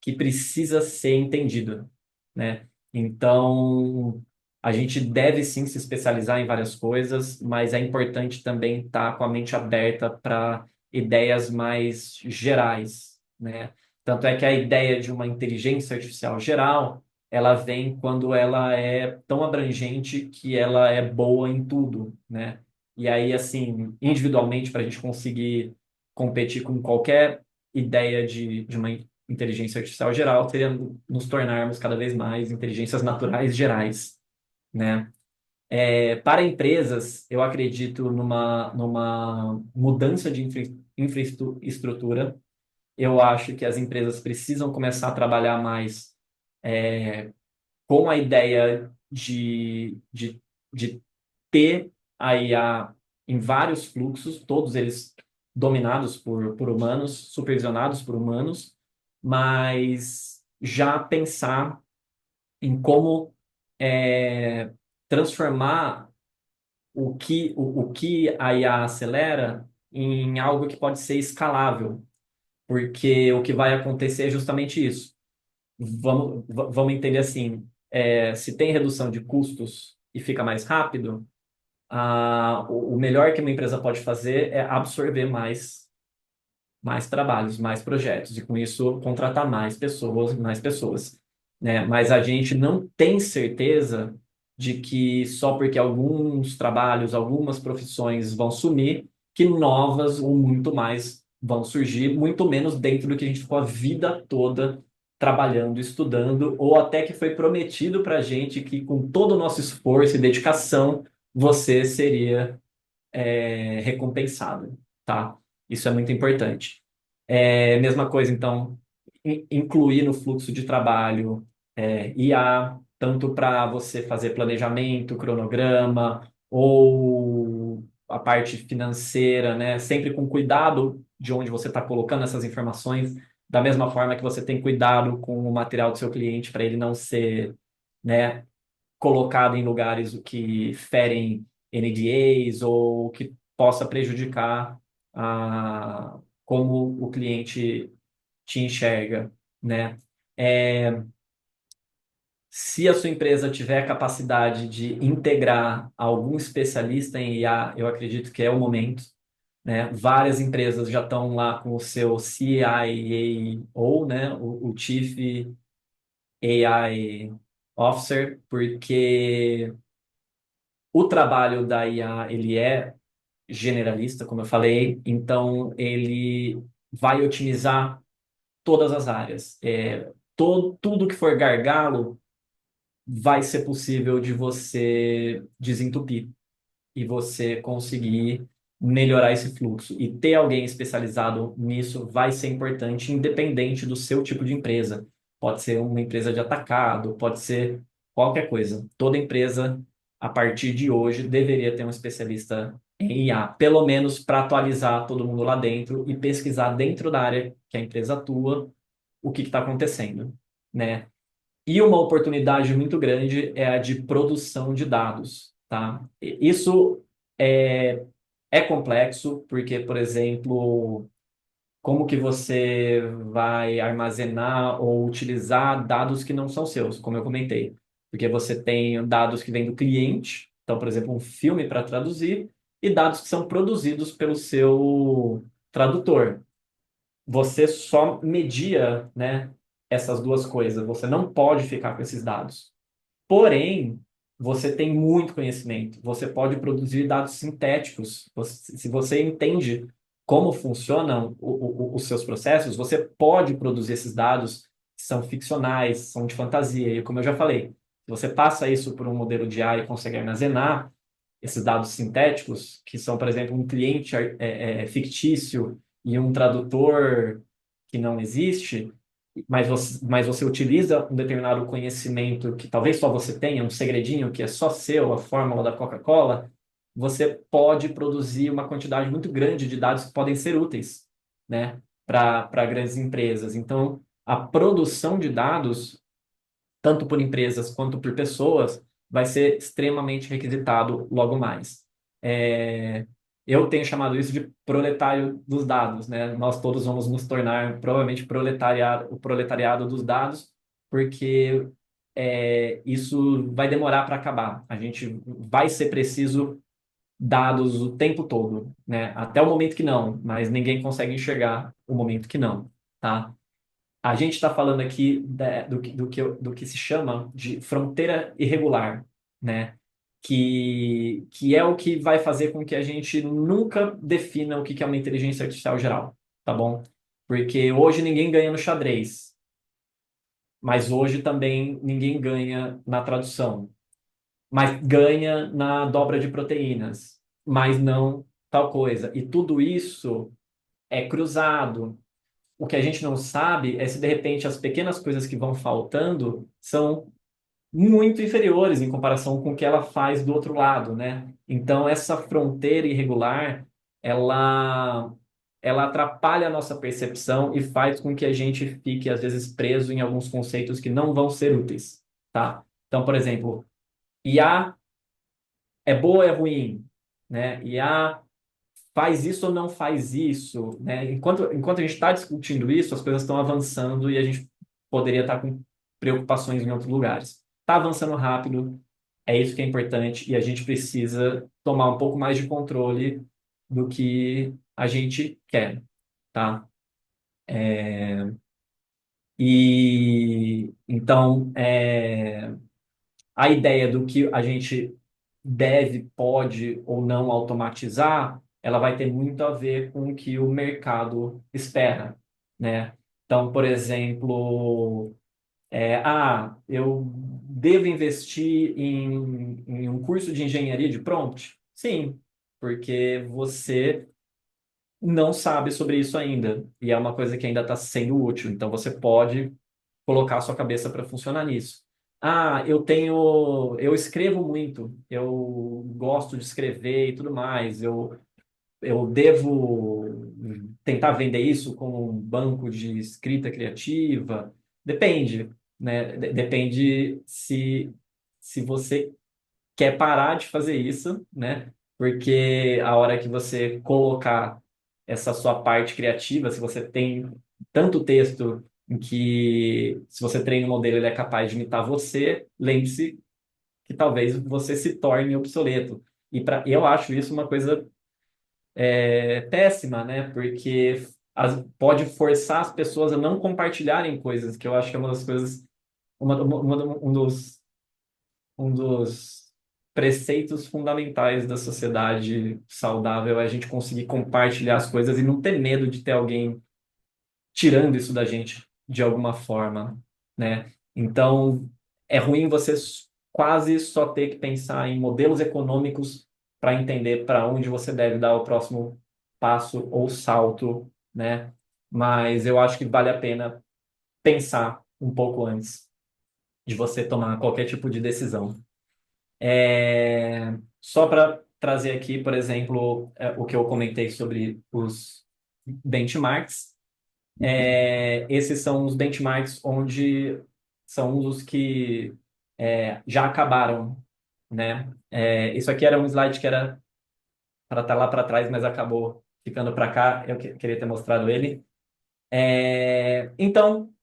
que precisa ser entendido, né? Então, a gente deve sim se especializar em várias coisas, mas é importante também estar com a mente aberta para ideias mais gerais, né? Tanto é que a ideia de uma inteligência artificial geral, ela vem quando ela é tão abrangente que ela é boa em tudo, né? E aí, assim, individualmente, para a gente conseguir competir com qualquer ideia de uma inteligência artificial geral, seria nos tornarmos cada vez mais inteligências naturais gerais, né? Para empresas, eu acredito numa mudança de infraestrutura. Eu acho que as empresas precisam começar a trabalhar mais com a ideia de ter a IA em vários fluxos, todos eles dominados por humanos, supervisionados por humanos, mas já pensar em como transformar o que a IA acelera em algo que pode ser escalável, porque o que vai acontecer é justamente isso. Vamos entender assim, se tem redução de custos e fica mais rápido, o melhor que uma empresa pode fazer é absorver mais trabalhos, mais projetos, e com isso contratar mais pessoas, né? Mas a gente não tem certeza de que só porque alguns trabalhos, algumas profissões vão sumir, que novas ou muito mais vão surgir, muito menos dentro do que a gente ficou a vida toda trabalhando, estudando, ou até que foi prometido para a gente que com todo o nosso esforço e dedicação, você seria recompensado, tá? Isso é muito importante. Mesma coisa, então, incluir no fluxo de trabalho IA, tanto para você fazer planejamento, cronograma, ou a parte financeira, né? Sempre com cuidado de onde você está colocando essas informações, da mesma forma que você tem cuidado com o material do seu cliente para ele não ser, né, colocado em lugares que ferem NDAs ou que possa prejudicar como o cliente te enxerga, né? É, Se a sua empresa tiver a capacidade de integrar algum especialista em IA, eu acredito que é o momento, né? Várias empresas já estão lá com o seu CIO, né? O Chief AI Officer, porque o trabalho da IA, ele é generalista, como eu falei, então ele vai otimizar todas as áreas. Tudo que for gargalo vai ser possível de você desentupir e você conseguir melhorar esse fluxo. E ter alguém especializado nisso vai ser importante, independente do seu tipo de empresa. Pode ser uma empresa de atacado, pode ser qualquer coisa. Toda empresa, a partir de hoje, deveria ter um especialista em IA, pelo menos para atualizar todo mundo lá dentro e pesquisar dentro da área que a empresa atua o que está acontecendo, né? E uma oportunidade muito grande é a de produção de dados, tá? Isso é, é complexo, porque, por exemplo, como que você vai armazenar ou utilizar dados que não são seus, como eu comentei? Porque você tem dados que vêm do cliente, então, por exemplo, um filme para traduzir, e dados que são produzidos pelo seu tradutor. Você só media, né, essas duas coisas. Você não pode ficar com esses dados. Porém, você tem muito conhecimento. Você pode produzir dados sintéticos. Se você entende como funcionam os seus processos, você pode produzir esses dados que são ficcionais, são de fantasia. E como eu já falei, se você passa isso por um modelo de AI e consegue armazenar esses dados sintéticos, que são, por exemplo, um cliente fictício e um tradutor que não existe, mas você utiliza um determinado conhecimento que talvez só você tenha, um segredinho que é só seu, a fórmula da Coca-Cola, você pode produzir uma quantidade muito grande de dados que podem ser úteis, né, para grandes empresas. Então, a produção de dados, tanto por empresas quanto por pessoas, vai ser extremamente requisitado logo mais. É, Eu tenho chamado isso de proletário dos dados, né? Nós todos vamos nos tornar provavelmente o proletariado dos dados, porque isso vai demorar para acabar. A gente vai ser preciso dados o tempo todo, né? Até o momento que não, mas ninguém consegue enxergar o momento que não, tá? A gente está falando aqui do que se chama de fronteira irregular, né? Que é o que vai fazer com que a gente nunca defina o que é uma inteligência artificial geral, tá bom? Porque hoje ninguém ganha no xadrez, mas hoje também ninguém ganha na tradução, mas ganha na dobra de proteínas, mas não tal coisa. E tudo isso é cruzado. O que a gente não sabe é se de repente as pequenas coisas que vão faltando são muito inferiores em comparação com o que ela faz do outro lado, né? Então essa fronteira irregular, ela ela atrapalha a nossa percepção e faz com que a gente fique às vezes preso em alguns conceitos que não vão ser úteis, tá? Então, por exemplo, IA é boa ou é ruim, né? IA faz isso ou não faz isso, né? Enquanto a gente está discutindo isso, as coisas estão avançando e a gente poderia estar com preocupações em outros lugares. Está avançando rápido, é isso que é importante e a gente precisa tomar um pouco mais de controle do que a gente quer, tá? E então, a ideia do que a gente deve, pode ou não automatizar, ela vai ter muito a ver com o que o mercado espera, né? Então, por exemplo, eu devo investir em um curso de engenharia de prompt? Sim, porque você não sabe sobre isso ainda e é uma coisa que ainda está sendo útil. Então, você pode colocar a sua cabeça para funcionar nisso. Eu escrevo muito, eu gosto de escrever e tudo mais. Eu devo tentar vender isso como um banco de escrita criativa. Depende, né? Depende se você quer parar de fazer isso, né? Porque a hora que você colocar essa sua parte criativa, se você tem tanto texto em que, se você treina um modelo, ele é capaz de imitar você, lembre-se que talvez você se torne obsoleto. Eu acho isso uma coisa péssima, né? Porque pode forçar as pessoas a não compartilharem coisas, que eu acho que é uma das coisas, um dos preceitos fundamentais da sociedade saudável é a gente conseguir compartilhar as coisas e não ter medo de ter alguém tirando isso da gente de alguma forma, né? Então, é ruim você quase só ter que pensar em modelos econômicos para entender para onde você deve dar o próximo passo ou salto, né? Mas eu acho que vale a pena pensar um pouco antes de você tomar qualquer tipo de decisão. Só para trazer aqui, por exemplo, o que eu comentei sobre os benchmarks. Esses são os benchmarks onde são os que já acabaram, né? Isso aqui era um slide que era para estar lá para trás, mas acabou ficando para cá. Eu queria ter mostrado ele. Então,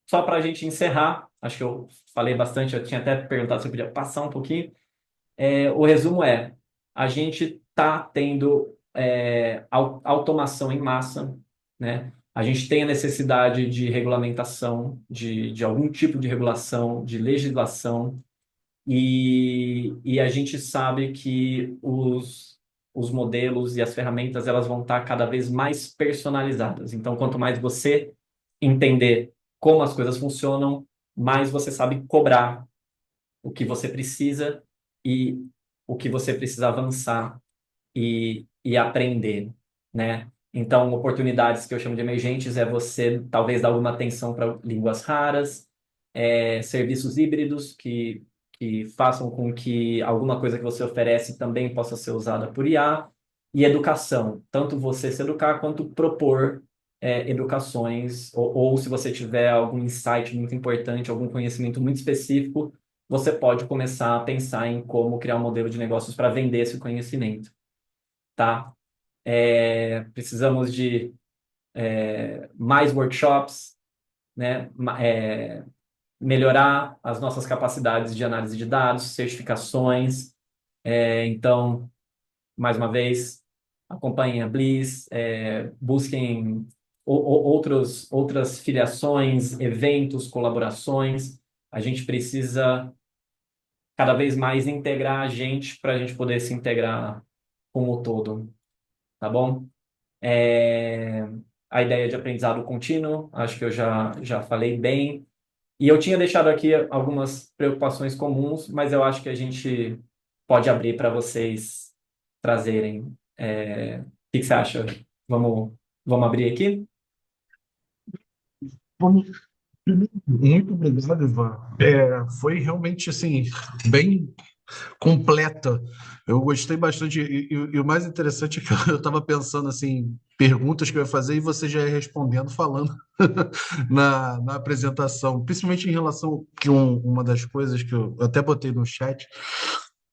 só para a gente encerrar, acho que eu falei bastante, eu tinha até perguntado se eu podia passar um pouquinho. O resumo a gente está tendo automação em massa, né? A gente tem a necessidade de regulamentação, de algum tipo de regulação, de legislação, e a gente sabe que os modelos e as ferramentas elas vão estar cada vez mais personalizadas. Então, quanto mais você entender como as coisas funcionam, mais você sabe cobrar o que você precisa e o que você precisa avançar e aprender, né? Então, oportunidades que eu chamo de emergentes é você talvez dar alguma atenção para línguas raras, serviços híbridos que façam com que alguma coisa que você oferece também possa ser usada por IA, e educação, tanto você se educar quanto propor educações, ou se você tiver algum insight muito importante, algum conhecimento muito específico, você pode começar a pensar em como criar um modelo de negócios para vender esse conhecimento, tá? Precisamos de mais workshops, né? Melhorar as nossas capacidades de análise de dados, certificações. Então, mais uma vez, acompanhem a Bliss, busquem outras filiações, eventos, colaborações. A gente precisa cada vez mais integrar a gente para a gente poder se integrar com o todo, tá bom? É, a ideia de aprendizado contínuo, acho que eu já falei bem. E eu tinha deixado aqui algumas preocupações comuns, mas eu acho que a gente pode abrir para vocês trazerem. O que você acha? Vamos abrir aqui? Bom, muito obrigado, Ivan. Foi realmente assim, bem completa. Eu gostei bastante. E o mais interessante é que eu estava pensando assim, perguntas que eu ia fazer e você já ia respondendo, falando na apresentação, principalmente em relação que uma das coisas que eu até botei no chat,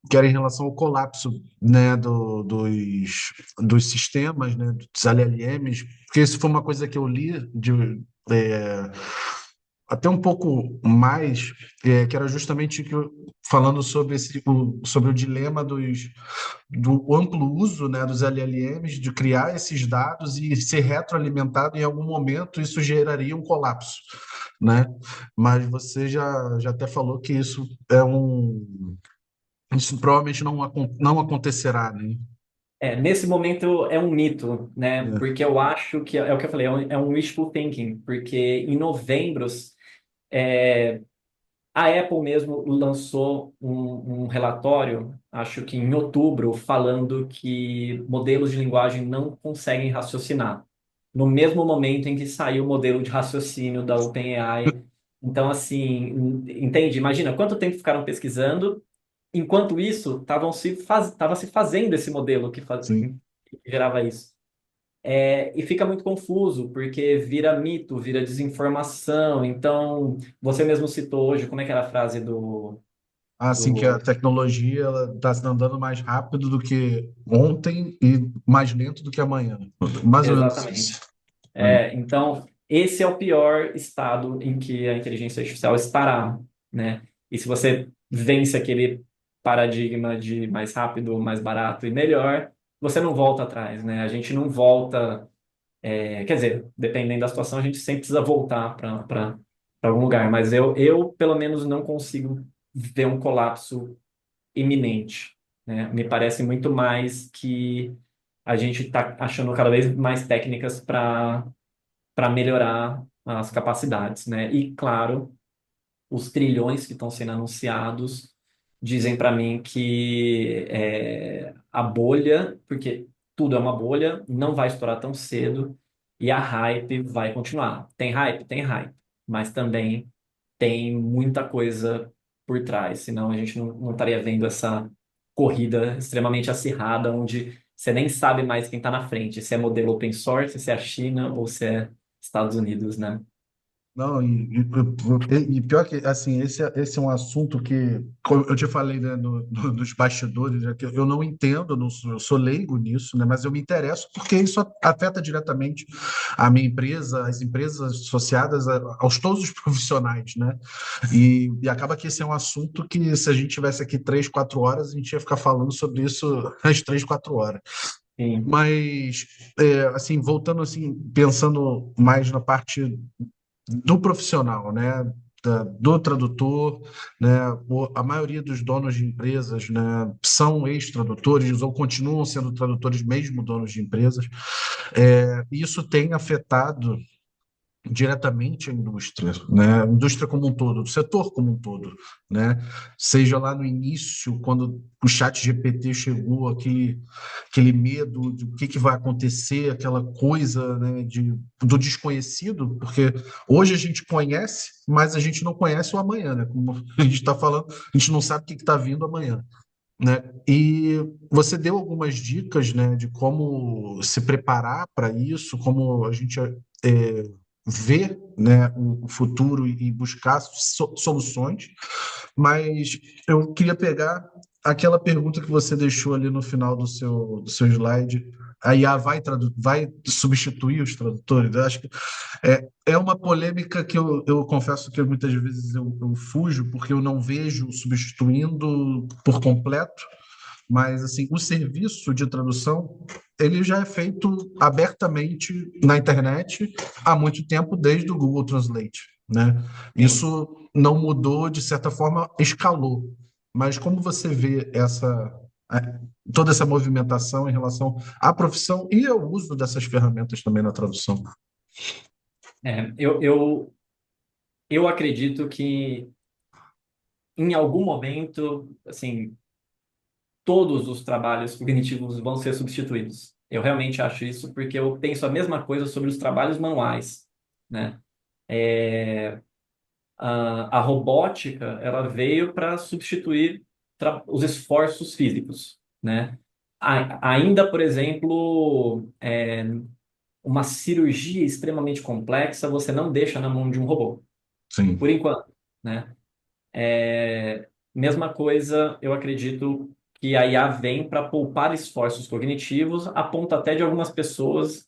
que era em relação ao colapso, né, dos sistemas, né, dos LLMs, porque isso foi uma coisa que eu li é, até um pouco mais, que era justamente falando sobre sobre o dilema do amplo uso, né, dos LLMs, de criar esses dados e ser retroalimentado em algum momento, isso geraria um colapso, né? Mas você já até falou que isso provavelmente não acontecerá, né? Nesse momento é um mito, né? É, Porque eu acho que é o que eu falei, é um wishful thinking, porque em novembro é, a Apple mesmo lançou um relatório, acho que em outubro, falando que modelos de linguagem não conseguem raciocinar. No mesmo momento em que saiu o modelo de raciocínio da OpenAI. Então, assim, entende? Imagina quanto tempo ficaram pesquisando, enquanto isso, estava se fazendo esse modelo sim. que gerava isso. E fica muito confuso, porque vira mito, vira desinformação. Então, você mesmo citou hoje, como é que era a frase Assim que a do... tecnologia ela está andando mais rápido do que ontem e mais lento do que amanhã. Mais ou menos isso. Exatamente. Então, esse é o pior estado em que a inteligência artificial estará, né? E se você vence aquele paradigma de mais rápido, mais barato e melhor, você não volta atrás, né? A gente não volta. Quer dizer, dependendo da situação, a gente sempre precisa voltar para algum lugar, mas eu, pelo menos, não consigo ver um colapso iminente, né? Me parece muito mais que a gente está achando cada vez mais técnicas para melhorar as capacidades, né? E, claro, os trilhões que estão sendo anunciados dizem para mim que a bolha, porque tudo é uma bolha, não vai estourar tão cedo e a hype vai continuar. Tem hype? Tem hype, mas também tem muita coisa por trás, senão a gente não estaria vendo essa corrida extremamente acirrada, onde você nem sabe mais quem está na frente, se é modelo open source, se é a China ou se é Estados Unidos, né? Não, e pior que, assim, esse é um assunto que, como eu te falei, né, dos bastidores, né, que eu não entendo, eu sou leigo nisso, né, mas eu me interesso porque isso afeta diretamente a minha empresa, as empresas associadas aos todos os profissionais, né, e acaba que esse é um assunto que, se a gente tivesse aqui 3, 4 horas, a gente ia ficar falando sobre isso às 3, 4 horas. Sim. Mas, assim, voltando, assim, pensando mais na parte do profissional, né? Do tradutor, né? A maioria dos donos de empresas, né, são ex-tradutores ou continuam sendo tradutores mesmo donos de empresas. Isso tem afetado diretamente a indústria, né? A indústria como um todo, o setor como um todo, né? Seja lá no início, quando o chat GPT chegou, aquele medo de o que vai acontecer, aquela coisa, né, do desconhecido, porque hoje a gente conhece, mas a gente não conhece o amanhã, né? Como a gente está falando, a gente não sabe o que está vindo amanhã. Né? E você deu algumas dicas, né, de como se preparar para isso, como a gente ver, né, o futuro e buscar soluções, mas eu queria pegar aquela pergunta que você deixou ali no final do seu slide, a IA vai substituir os tradutores? Eu acho que é uma polêmica que eu confesso que muitas vezes eu fujo, porque eu não vejo substituindo por completo, mas assim, o serviço de tradução, ele já é feito abertamente na internet há muito tempo, desde o Google Translate, né? Sim. Isso não mudou, de certa forma, escalou. Mas como você vê eh, toda essa movimentação em relação à profissão e ao uso dessas ferramentas também na tradução? Eu acredito que em algum momento, assim, todos os trabalhos cognitivos vão ser substituídos. Eu realmente acho isso porque eu penso a mesma coisa sobre os trabalhos manuais, né? É, a robótica, ela veio para substituir os esforços físicos, né? Ainda, por exemplo, uma cirurgia extremamente complexa, você não deixa na mão de um robô, Sim, por enquanto, né? Mesma coisa, eu acredito que a IA vem para poupar esforços cognitivos, a ponto até de algumas pessoas,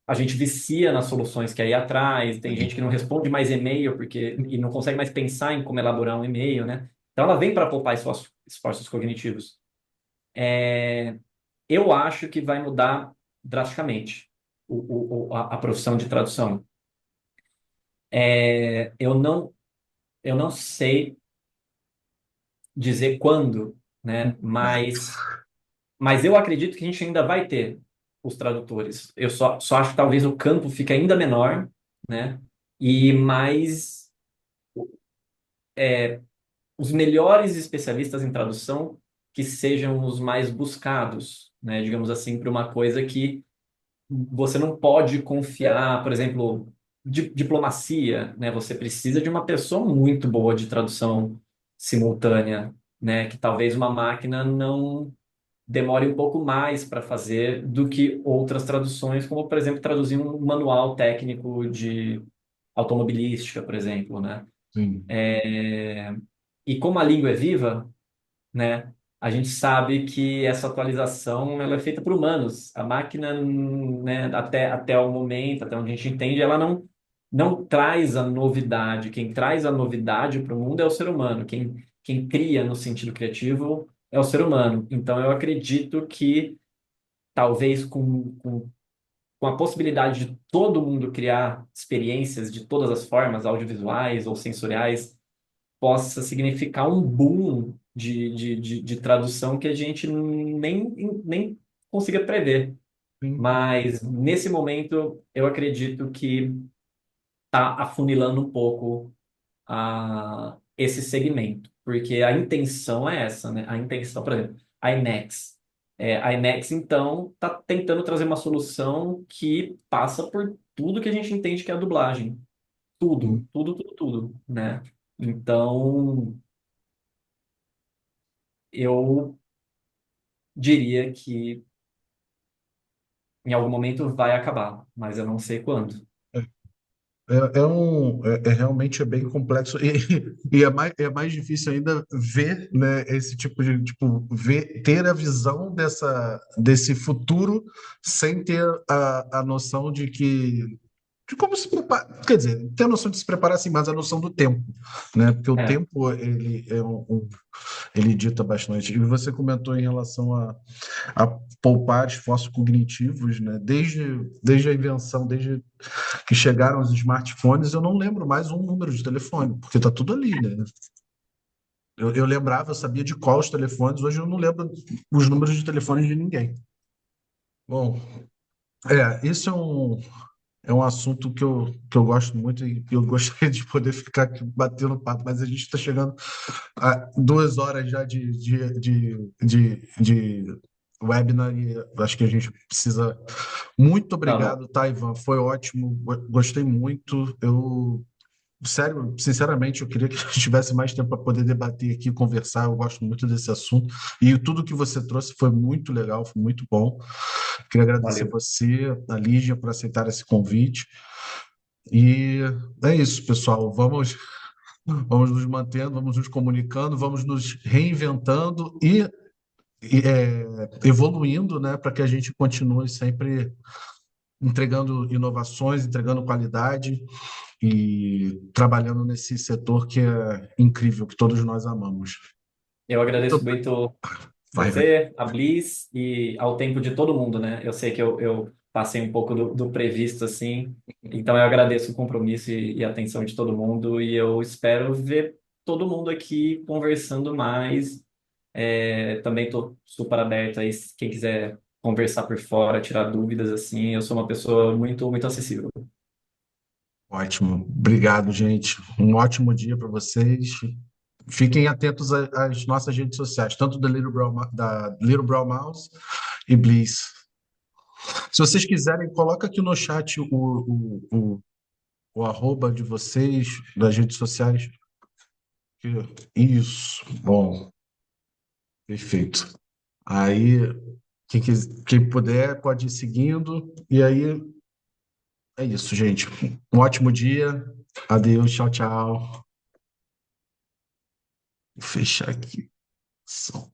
a gente vicia nas soluções que a IA traz, tem gente que não responde mais e-mail porque e não consegue mais pensar em como elaborar um e-mail, né? Então ela vem para poupar esforços cognitivos. Eu acho que vai mudar drasticamente a profissão de tradução. Eu não sei dizer quando, né? Mas eu acredito que a gente ainda vai ter os tradutores. Eu só acho que talvez o campo fique ainda menor, né? E mais os melhores especialistas em tradução que sejam os mais buscados, né? Digamos assim, para uma coisa que você não pode confiar, por exemplo, diplomacia, né? Você precisa de uma pessoa muito boa de tradução simultânea, né? Que talvez uma máquina não demore um pouco mais para fazer do que outras traduções, como, por exemplo, traduzir um manual técnico de automobilística, por exemplo, né? sim. E como a língua é viva, né? A gente sabe que essa atualização ela é feita por humanos. A máquina, né, até o momento, até onde a gente entende, ela não traz a novidade. Quem traz a novidade para o mundo é o ser humano. Quem cria no sentido criativo é o ser humano. Então, eu acredito que talvez com a possibilidade de todo mundo criar experiências de todas as formas, audiovisuais ou sensoriais, possa significar um boom de tradução que a gente nem consiga prever. Sim. Mas, nesse momento, eu acredito que está afunilando um pouco esse segmento, porque a intenção é essa, né? A intenção, por exemplo, a IMAX. A IMAX, então, está tentando trazer uma solução que passa por tudo que a gente entende que é a dublagem. Tudo, Sim. tudo, tudo, tudo, né? Então, eu diria que em algum momento vai acabar, mas eu não sei quando. Realmente bem complexo e é mais difícil ainda ver, né, esse tipo de tipo ter a visão desse futuro sem ter a noção de como se preparar, quer dizer, ter a noção de se preparar assim, mas a noção do tempo, né? Porque o É, tempo ele dita bastante. E você comentou em relação a poupar esforços cognitivos, né? Desde a invenção, desde que chegaram os smartphones, eu não lembro mais um número de telefone, porque está tudo ali, né? Eu lembrava, eu sabia de qual os telefones, hoje eu não lembro os números de telefones de ninguém. Bom, isso é um assunto que eu gosto muito e eu gostaria de poder ficar aqui batendo papo, mas a gente está chegando a 2 horas já de webinar e acho que a gente precisa. Muito tá bom. obrigado, tá, Ivan? Foi ótimo, gostei muito. Sério, sinceramente, eu queria que a gente tivesse mais tempo para poder debater aqui, conversar. Eu gosto muito desse assunto. E tudo que você trouxe foi muito legal, foi muito bom. Queria agradecer Valeu. você, a Lígia, por aceitar esse convite. E é isso, pessoal. Vamos nos mantendo, vamos nos comunicando, vamos nos reinventando evoluindo, né, para que a gente continue sempre entregando inovações, entregando qualidade e trabalhando nesse setor que é incrível, que todos nós amamos. Eu Muito agradeço bem. muito Vai. você, a Bliss e ao tempo de todo mundo, né? Eu sei que eu passei um pouco do previsto, assim, então eu agradeço o compromisso e a atenção de todo mundo e eu espero ver todo mundo aqui conversando mais. Também estou super aberto aí, se quem quiser conversar por fora, tirar dúvidas, assim, eu sou uma pessoa muito, muito acessível. Ótimo. Obrigado, gente. Um ótimo dia para vocês. Fiquem atentos às nossas redes sociais, tanto da Little Brown Mouse e Bliss. Se vocês quiserem, coloca aqui no chat o arroba de vocês, das redes sociais. Isso, bom, perfeito. Aí, quem puder, pode ir seguindo. E aí, é isso, gente. Um ótimo dia. Adeus, tchau, tchau. Vou fechar aqui. Som.